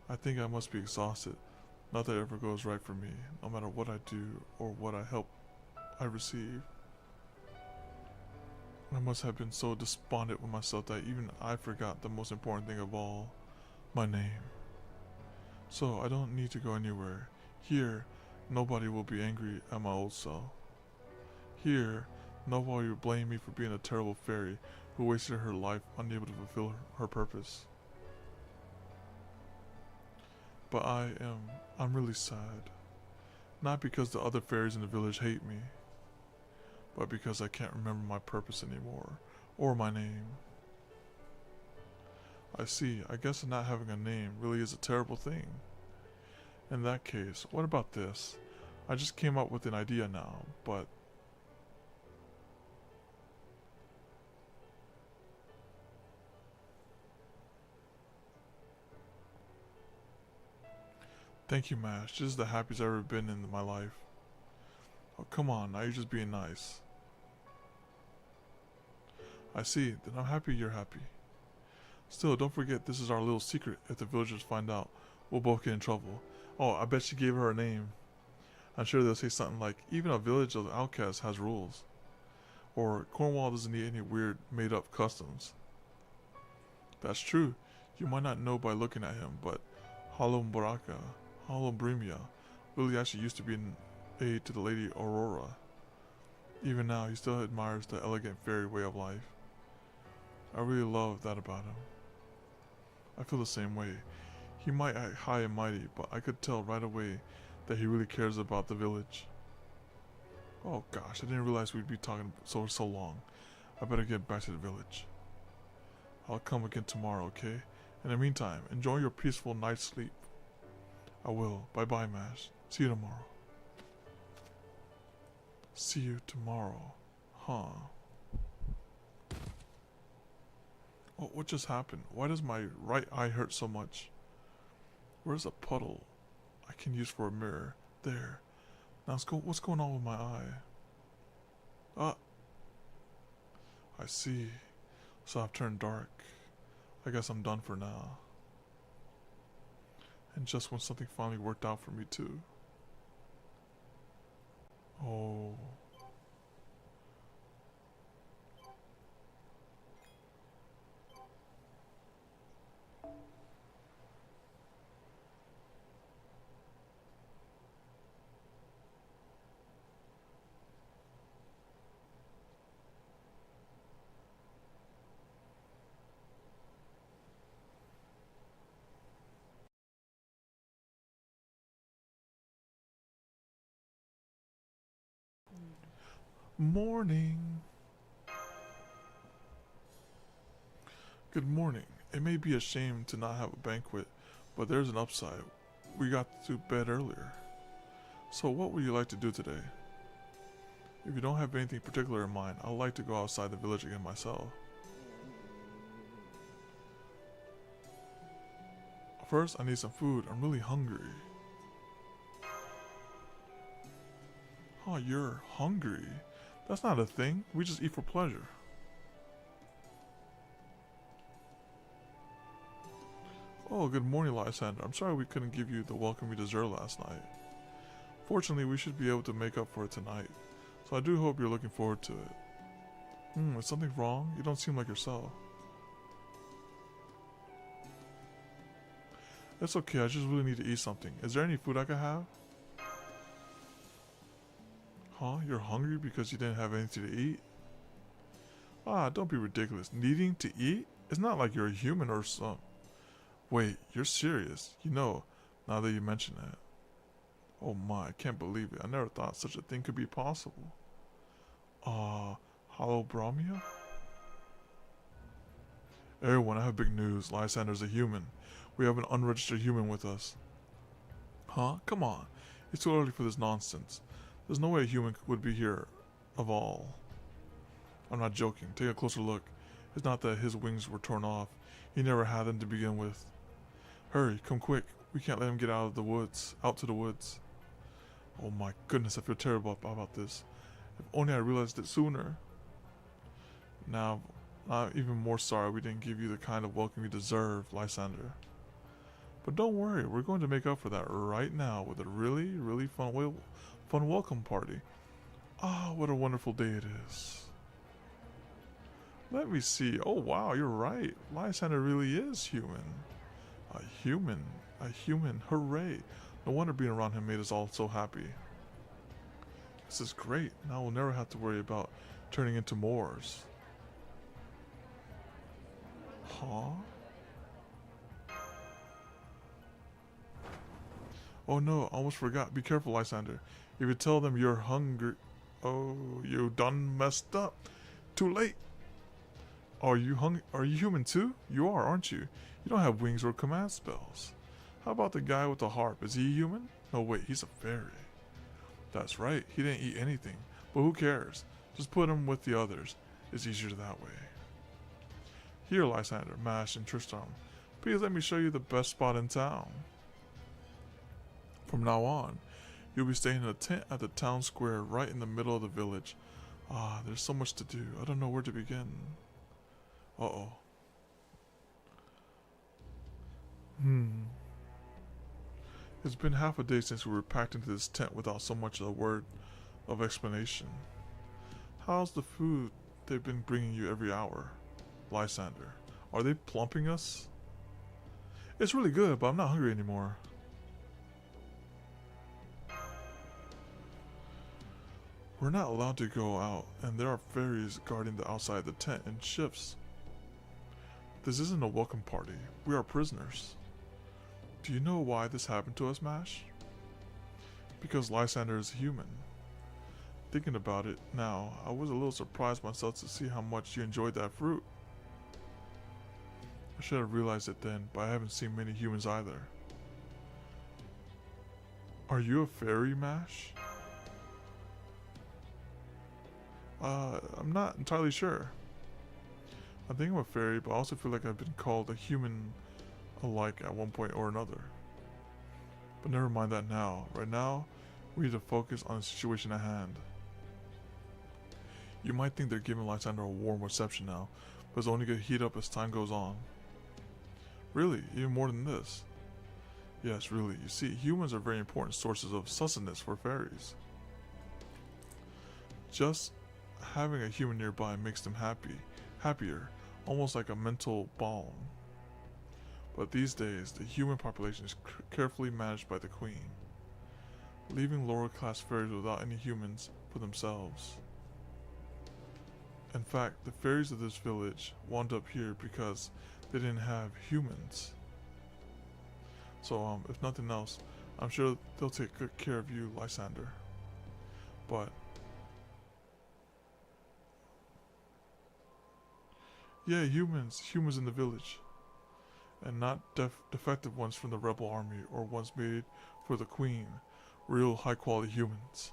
I think I must be exhausted. Not that it ever goes right for me, no matter what I do or what I receive. I must have been so despondent with myself that even I forgot the most important thing of all, my name. So I don't need to go anywhere. Here, nobody will be angry at my old self. Here, nobody will blame me for being a terrible fairy who wasted her life unable to fulfill her purpose. But I'm really sad. Not because the other fairies in the village hate me, but because I can't remember my purpose anymore, or my name. I see, I guess not having a name really is a terrible thing. In that case, what about this? I just came up with an idea now, but... Thank you, Mash. This is the happiest I've ever been in my life. Oh, come on. Now you're just being nice. I see. Then I'm happy you're happy. Still, don't forget this is our little secret. If the villagers find out, we'll both get in trouble. Oh, I bet she gave her a name. I'm sure they'll say something like, even a village of outcasts has rules. Or, Cornwall doesn't need any weird, made-up customs. That's true. You might not know by looking at him, but Holombrimia really actually used to be an aide to the Lady Aurora. Even now, he still admires the elegant fairy way of life. I really love that about him. I feel the same way. He might act high and mighty, but I could tell right away that he really cares about the village. Oh gosh, I didn't realize we'd be talking so long. I better get back to the village. I'll come again tomorrow, okay? In the meantime, enjoy your peaceful night's sleep. I will. Bye-bye, Mash. See you tomorrow. See you tomorrow. Huh. Oh, what just happened? Why does my right eye hurt so much? Where's a puddle I can use for a mirror? There. Now what's going on with my eye? Ah. I see. So I've turned dark. I guess I'm done for now. And just when something finally worked out for me too. Oh. Morning. Good morning. It may be a shame to not have a banquet, but there's an upside. We got to bed earlier. So what would you like to do today? If you don't have anything particular in mind, I'd like to go outside the village again myself. First, I need some food. I'm really hungry. Oh, you're hungry? That's not a thing. We just eat for pleasure. Oh, good morning, Lysander. I'm sorry we couldn't give you the welcome you deserved last night. Fortunately, we should be able to make up for it tonight. So I do hope you're looking forward to it. Is something wrong? You don't seem like yourself. It's okay, I just really need to eat something. Is there any food I could have? Huh? You're hungry because you didn't have anything to eat? Ah, don't be ridiculous. Needing to eat? It's not like you're a human or something. Wait, you're serious? You know, now that you mention it. Oh my, I can't believe it. I never thought such a thing could be possible. Holobromia? Everyone, I have big news. Lysander's a human. We have an unregistered human with us. Huh? Come on. It's too early for this nonsense. There's no way a human would be here of all. I'm not joking. Take a closer look. It's not that his wings were torn off. He never had them to begin with. Hurry, come quick. We can't let him get out to the woods. Oh my goodness, I feel terrible about this. If only I realized it sooner. Now, I'm even more sorry we didn't give you the kind of welcome you deserve, Lysander. But don't worry, we're going to make up for that right now with a really, really fun welcome party. Ah, what a wonderful day it is. Let me see. Oh wow, you're right. Lysander really is human. A human, hooray. No wonder being around him made us all so happy. This is great. Now we'll never have to worry about turning into Moors. Huh? Oh no, I almost forgot. Be careful, Lysander. If you tell them you're hungry... Oh, you done messed up. Too late. Are you human too? You are, aren't you? You don't have wings or command spells. How about the guy with the harp? Is he human? No, wait, he's a fairy. That's right, he didn't eat anything. But who cares? Just put him with the others. It's easier that way. Here, Lysander, Mash, and Tristram. Please let me show you the best spot in town. From now on, you'll be staying in a tent at the town square right in the middle of the village. Ah, there's so much to do. I don't know where to begin. Uh-oh. It's been half a day since we were packed into this tent without so much as a word of explanation. How's the food they've been bringing you every hour? Lysander. Are they plumping us? It's really good, but I'm not hungry anymore. We're not allowed to go out, and there are fairies guarding the outside of the tent in shifts. This isn't a welcome party. We are prisoners. Do you know why this happened to us, Mash? Because Lysander is human. Thinking about it now, I was a little surprised myself to see how much you enjoyed that fruit. I should have realized it then, but I haven't seen many humans either. Are you a fairy, Mash? I'm not entirely sure. I think I'm a fairy, but I also feel like I've been called a human alike at one point or another. But never mind that now. Right now, we need to focus on the situation at hand. You might think they're giving Lysander a warm reception now, but it's only going to heat up as time goes on. Really? Even more than this? Yes, really. You see, humans are very important sources of sustenance for fairies. Just having a human nearby makes them happier, almost like a mental balm. But these days, the human population is carefully managed by the queen, leaving lower class fairies without any humans for themselves. In fact, the fairies of this village wound up here because they didn't have humans. So, if nothing else, I'm sure they'll take good care of you, Lysander. But yeah, humans in the village. And not defective ones from the rebel army or ones made for the queen. Real high quality humans.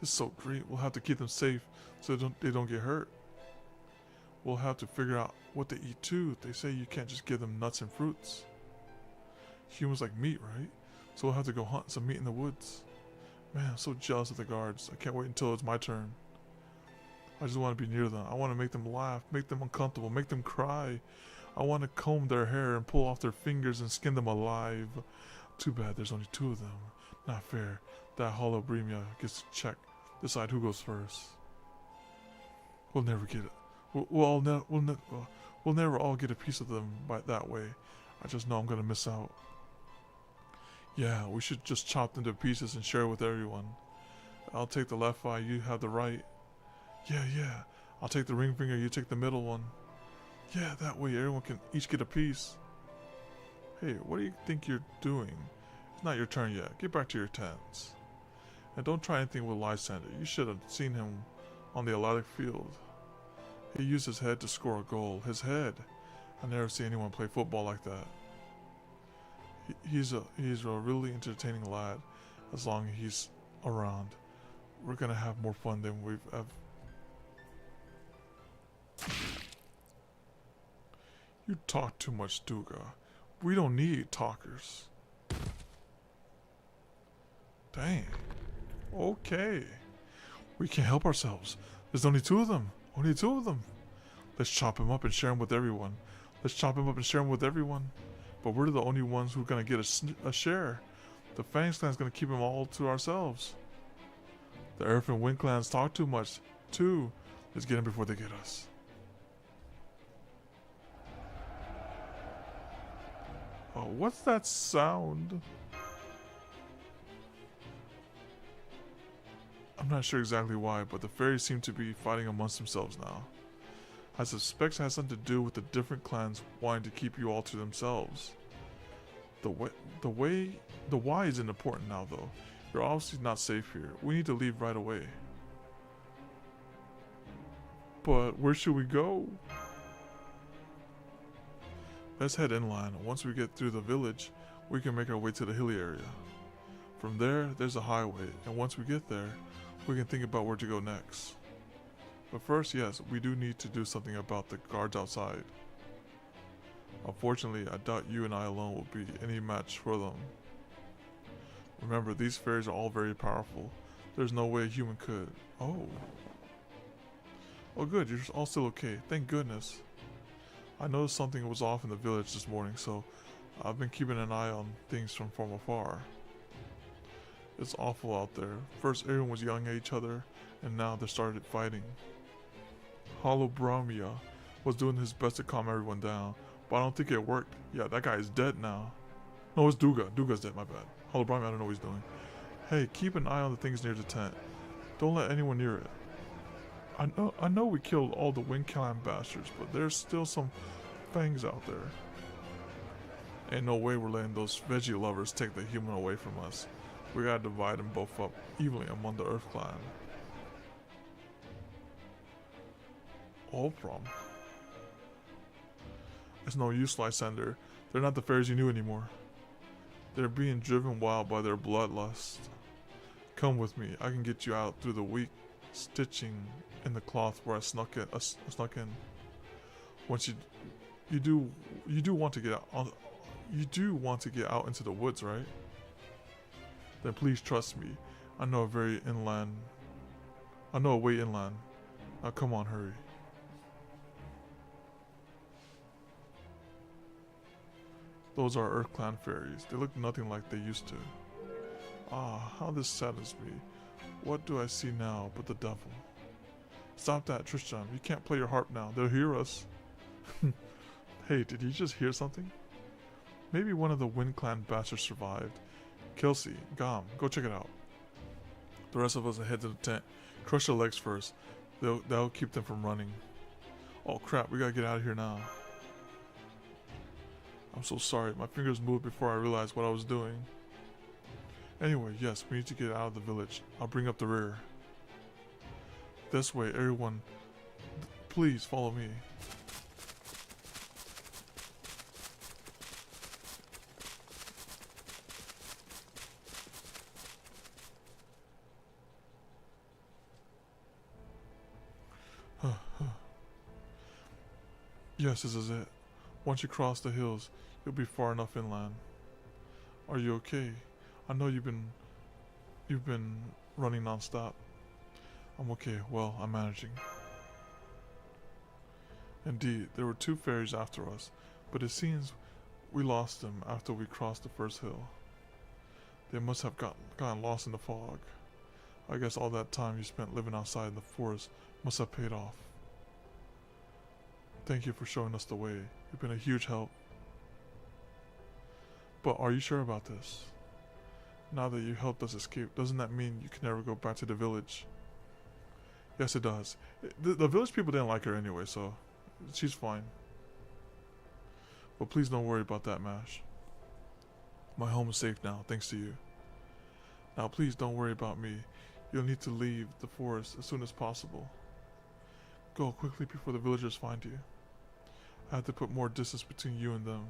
This is so great. We'll have to keep them safe so they don't get hurt. We'll have to figure out what they eat too. They say you can't just give them nuts and fruits. Humans like meat, right? So we'll have to go hunt some meat in the woods. Man, I'm so jealous of the guards. I can't wait until it's my turn. I just want to be near them. I want to make them laugh, make them uncomfortable, make them cry. I want to comb their hair and pull off their fingers and skin them alive. Too bad there's only 2 of them. Not fair. That hollow Bremia gets to decide who goes first. We'll never get it. We'll never all get a piece of them that way. I just know I'm gonna miss out. Yeah, we should just chop them to pieces and share with everyone. I'll take the left eye, you have the right. Yeah. I'll take the ring finger, you take the middle one. Yeah, that way everyone can each get a piece. Hey, what do you think you're doing? It's not your turn yet. Get back to your tents. And don't try anything with Lysander. You should have seen him on the athletic field. He used his head to score a goal. His head. I never see anyone play football like that. He's a really entertaining lad. As long as he's around, we're gonna have more fun than we've ever. You talk too much, Duga. We don't need talkers. Dang. Okay. We can't help ourselves. There's only 2 of them. Only 2 of them. Let's chop him up and share him with everyone. But we're the only ones who are going to get a share. The Fangs clan's going to keep them all to ourselves. The Earth and Wind clans talk too much, too. Let's get them before they get us. Oh, what's that sound? I'm not sure exactly why, but the fairies seem to be fighting amongst themselves now. I suspect it has something to do with the different clans wanting to keep you all to themselves. The why isn't important now though. You're obviously not safe here. We need to leave right away. But where should we go? Let's head inland. Once we get through the village, we can make our way to the hilly area. From there, there's a highway, and once we get there, we can think about where to go next. But first, yes, we do need to do something about the guards outside. Unfortunately, I doubt you and I alone will be any match for them. Remember, these fairies are all very powerful. There's no way a human could. Oh. Oh good, you're all still okay. Thank goodness. I noticed something was off in the village this morning, so I've been keeping an eye on things from afar. It's awful out there. First everyone was yelling at each other, and now they started fighting. Holobromia was doing his best to calm everyone down, but I don't think it worked. Yeah, that guy is dead now. No, it's Duga. Duga's dead, my bad. Holobromia, I don't know what he's doing. Hey, keep an eye on the things near the tent. Don't let anyone near it. I know we killed all the Wind Clan bastards, but there's still some fangs out there. Ain't no way we're letting those veggie lovers take the human away from us. We gotta divide them both up evenly among the Earth Clan. All from. It's no use, Lysander. They're not the fairies you knew anymore. They're being driven wild by their bloodlust. Come with me. I can get you out through the weak stitching in the cloth where I snuck in. Once you do want to get out into the woods, right? Then please trust me. I know a way inland. Now come on, hurry. Those are Earth Clan fairies. They look nothing like they used to. Ah, how this saddens me. What do I see now but the devil? Stop that, Tristram. You can't play your harp now. They'll hear us. Hey, did you just hear something? Maybe one of the Wind Clan bastards survived. Kelsey, Gom, go check it out. The rest of us will head to the tent. Crush their legs first. That'll keep them from running. Oh crap, we gotta get out of here now. I'm so sorry. My fingers moved before I realized what I was doing. Anyway, yes, we need to get out of the village. I'll bring up the rear. This way, everyone. Please follow me. Yes, this is it. Once you cross the hills, you'll be far enough inland. Are you okay? I know you've been running non-stop. I'm okay. Well, I'm managing. Indeed, there were 2 fairies after us, but it seems we lost them after we crossed the first hill. They must have gotten lost in the fog. I guess all that time you spent living outside in the forest must have paid off. Thank you for showing us the way. You've been a huge help. But are you sure about this? Now that you helped us escape, doesn't that mean you can never go back to the village? Yes, it does. The village people didn't like her anyway, so she's fine. But please don't worry about that, Mash. My home is safe now, thanks to you. Now please don't worry about me. You'll need to leave the forest as soon as possible. Go quickly before the villagers find you. I have to put more distance between you and them.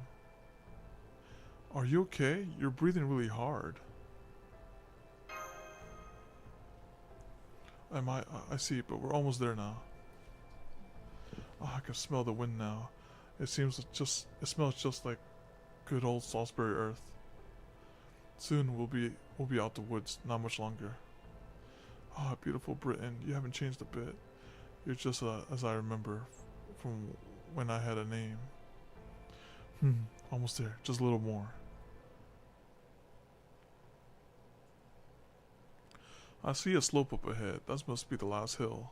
Are you okay? You're breathing really hard. I see, but we're almost there now. Oh, I can smell the wind now. It smells just like good old Salisbury earth. Soon we'll be out the woods, not much longer. Ah, oh, beautiful Britain, you haven't changed a bit. You're just as I remember from when I had a name. Almost there, just a little more. I see a slope up ahead. That must be the last hill.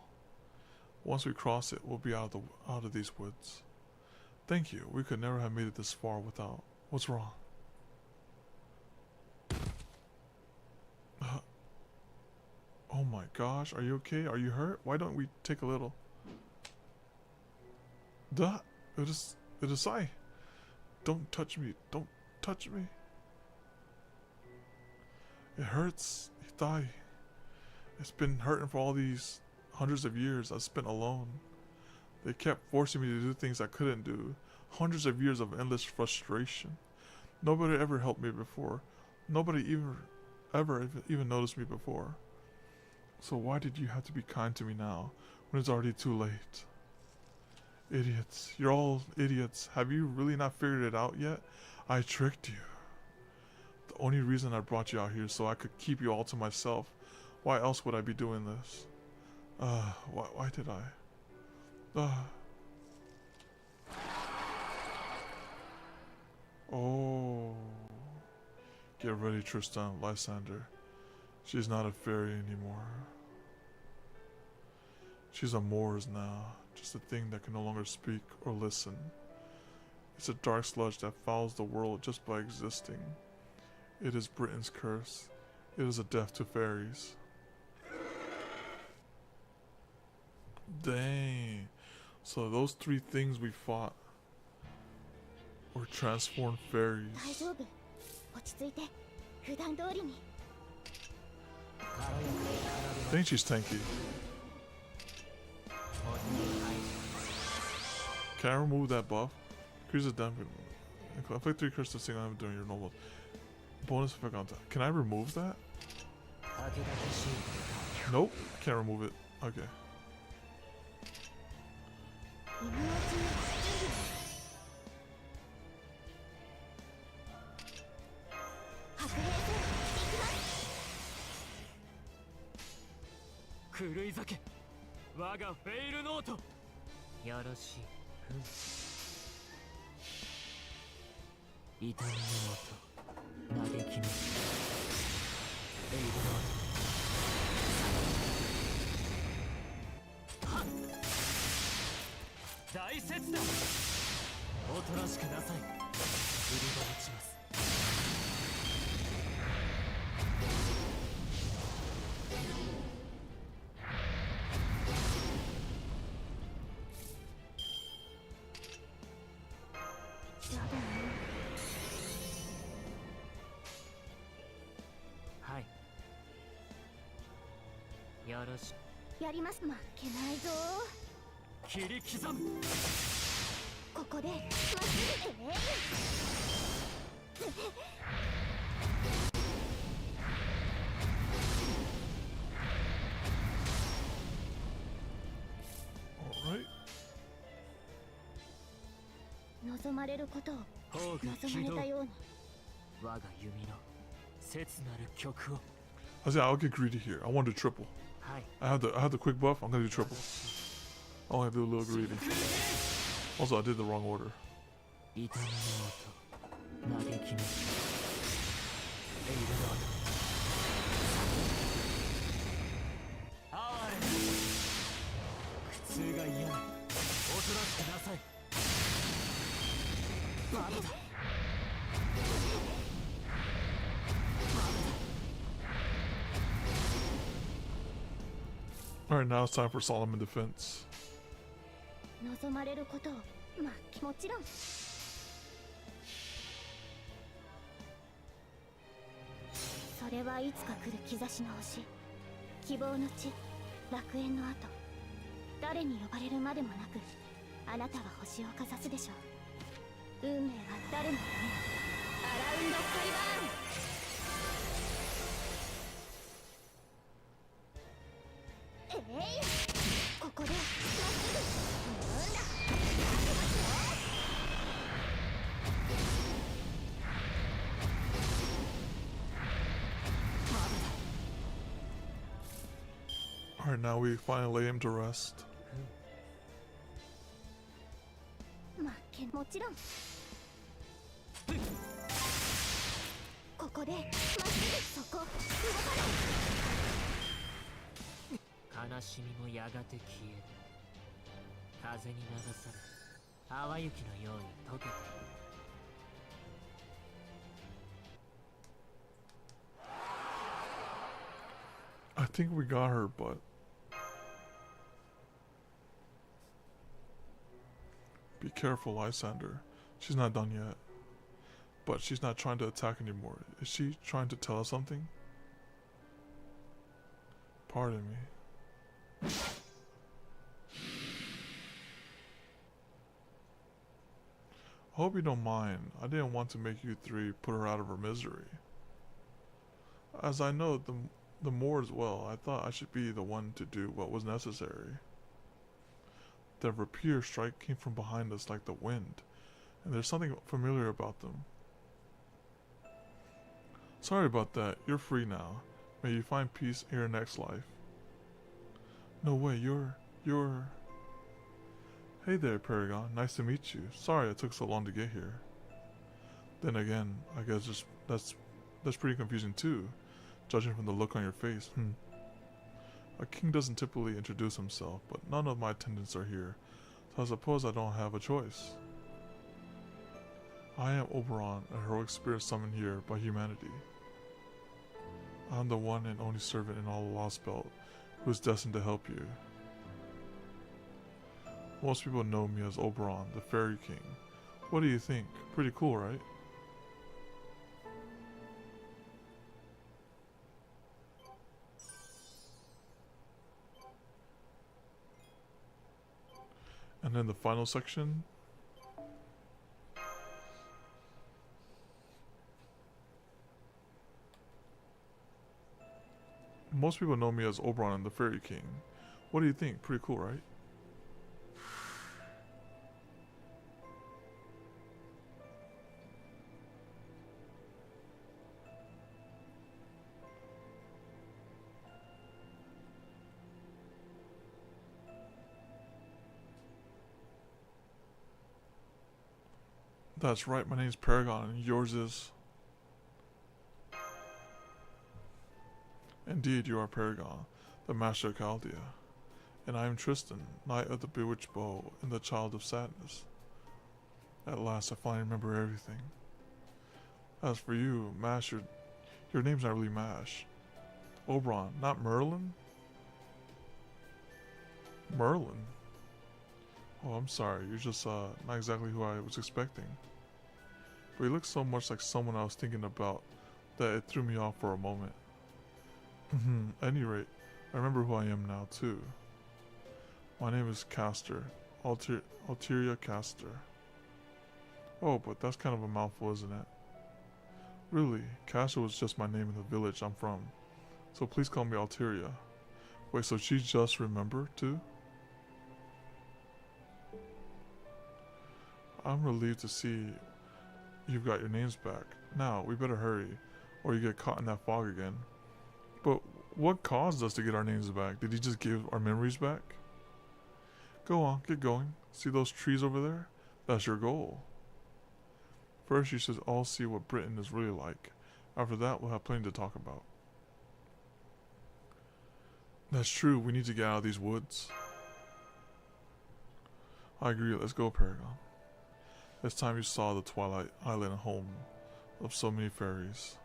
Once we cross it, we'll be out of these woods. Thank you. We could never have made it this far without. What's wrong? Oh my gosh, are you okay? Are you hurt? Why don't we take a little? It is I. Don't touch me. Don't touch me. It hurts. Die. It's been hurting for all these hundreds of years I spent alone. They kept forcing me to do things I couldn't do. Hundreds of years of endless frustration. Nobody ever helped me before. Nobody even noticed me before. So why did you have to be kind to me now, when it's already too late? Idiots. You're all idiots. Have you really not figured it out yet? I tricked you. The only reason I brought you out here is so I could keep you all to myself. Why else would I be doing this? Why did I? Oh. Get ready, Tristan, Lysander. She's not a fairy anymore. She's a Moors now, just a thing that can no longer speak or listen. It's a dark sludge that fouls the world just by existing. It is Britain's curse. It is a death to fairies. Dang. So those three things we fought were transformed fairies. 大丈夫。落ち着いて。普段通りに。 I think she's tanky. Can I remove that buff? Increases damage. Inflict 3 curses single damage during your normal bonus effect on top. Can I remove that? Nope, can't remove it. Okay. 今のうちに準備。白兵戦、行きます。狂い酒我がフェイルノートよろしいふん痛みの音嘆きのエイルノートはっ大切だおとなしくなさい売り場打ちます よろしやります。負けないぞ。切り刻むここでまっすぐ。Alright. 望まれることを望望まれたように。我が弓の切なる曲を I said I'll get greedy here. I want to triple. はい I have the quick buff. I'm gonna do triple. I want to do a little greedy. Also, I did the wrong order. 痛みの音嘆きのエイルノート哀れ苦痛が嫌なおとなしくなさいまだだ Alright, now it's time for Solomon defense. 望まれることをまあもちろん。それはいつか来る兆しの星、希望の地、楽園の後、誰に呼ばれるまでもなくあなたは星をかざすでしょう。運命は誰のためのアラウンドスカイバーン。ここでまっすぐ。なんだ。 Alright, now we finally lay him to rest. 負けもちろん。ここでまっすぐそこ動かない。悲しみもやがて消える風に流され淡雪のように溶けて I think we got her, but be careful, Lysander. She's not done yet. But she's not trying to attack anymore. Is she trying to tell us something? Pardon me. I hope you don't mind. I didn't want to make you three put her out of her misery. As I know the more as well, I thought I should be the one to do what was necessary. The rapier strike came from behind us like the wind, and there's something familiar about them. Sorry about that. You're free now. May you find peace in your next life. No way, you're... Hey there, Paragon. Nice to meet you. Sorry it took so long to get here. Then again, I guess that's pretty confusing too, judging from the look on your face. A king doesn't typically introduce himself, but none of my attendants are here, so I suppose I don't have a choice. I am Oberon, a heroic spirit summoned here by humanity. I'm the one and only servant in all Lostbelt who is destined to help you. Most people know me as Oberon, the Fairy King. What do you think? Pretty cool, right? And then the final section. Most people know me as Oberon, the Fairy King. What do you think? Pretty cool, right? That's right, my name's Paragon, and yours is... Indeed, you are Paragon, the Master of Chaldea. And I am Tristan, Knight of the Bewitched Bow and the Child of Sadness. At last, I finally remember everything. As for you, Mash, your name's not really Mash. Oberon, not Merlin? Merlin? Oh, I'm sorry, you're just not exactly who I was expecting. But he looks so much like someone I was thinking about that it threw me off for a moment. At any rate, I remember who I am now too. My name is Castor, Alteria Castor. Oh, but that's kind of a mouthful, isn't it? Really, Castor was just my name in the village I'm from, so please call me Alteria. Wait, so she just remembered too? I'm relieved to see you've got your names back. Now, we better hurry, or you get caught in that fog again. But what caused us to get our names back? Did he just give our memories back? Go on, get going. See those trees over there? That's your goal. First, you should all see what Britain is really like. After that, we'll have plenty to talk about. That's true, we need to get out of these woods. I agree, let's go, Paragon. It's time you saw the Twilight Island home of so many fairies.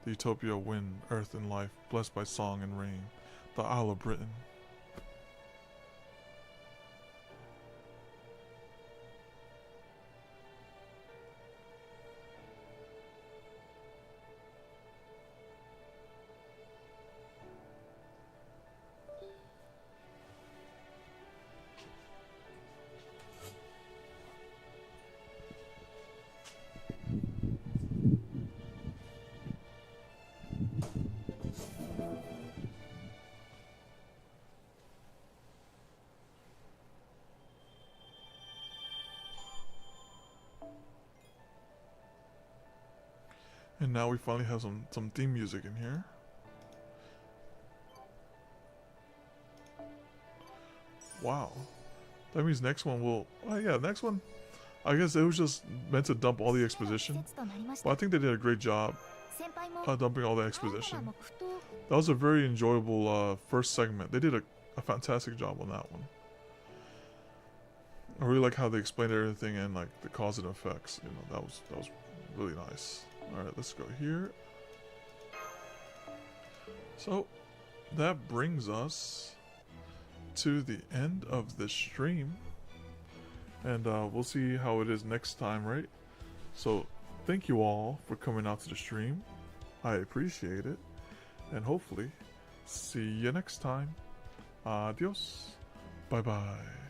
The utopia of wind, earth, and life, blessed by song and rain. The Isle of Britain. And now we finally have some theme music in here. Wow. That means next one will... Oh yeah, next one... I guess it was just meant to dump all the exposition. But I think they did a great job dumping all the exposition. That was a very enjoyable first segment. They did a fantastic job on that one. I really like how they explained everything and like the cause and effects. You know, that was really nice. Alright, let's go here. So, that brings us to the end of this stream. And we'll see how it is next time, right? So, thank you all for coming out to the stream. I appreciate it. And hopefully, see you next time. Adios. Bye-bye.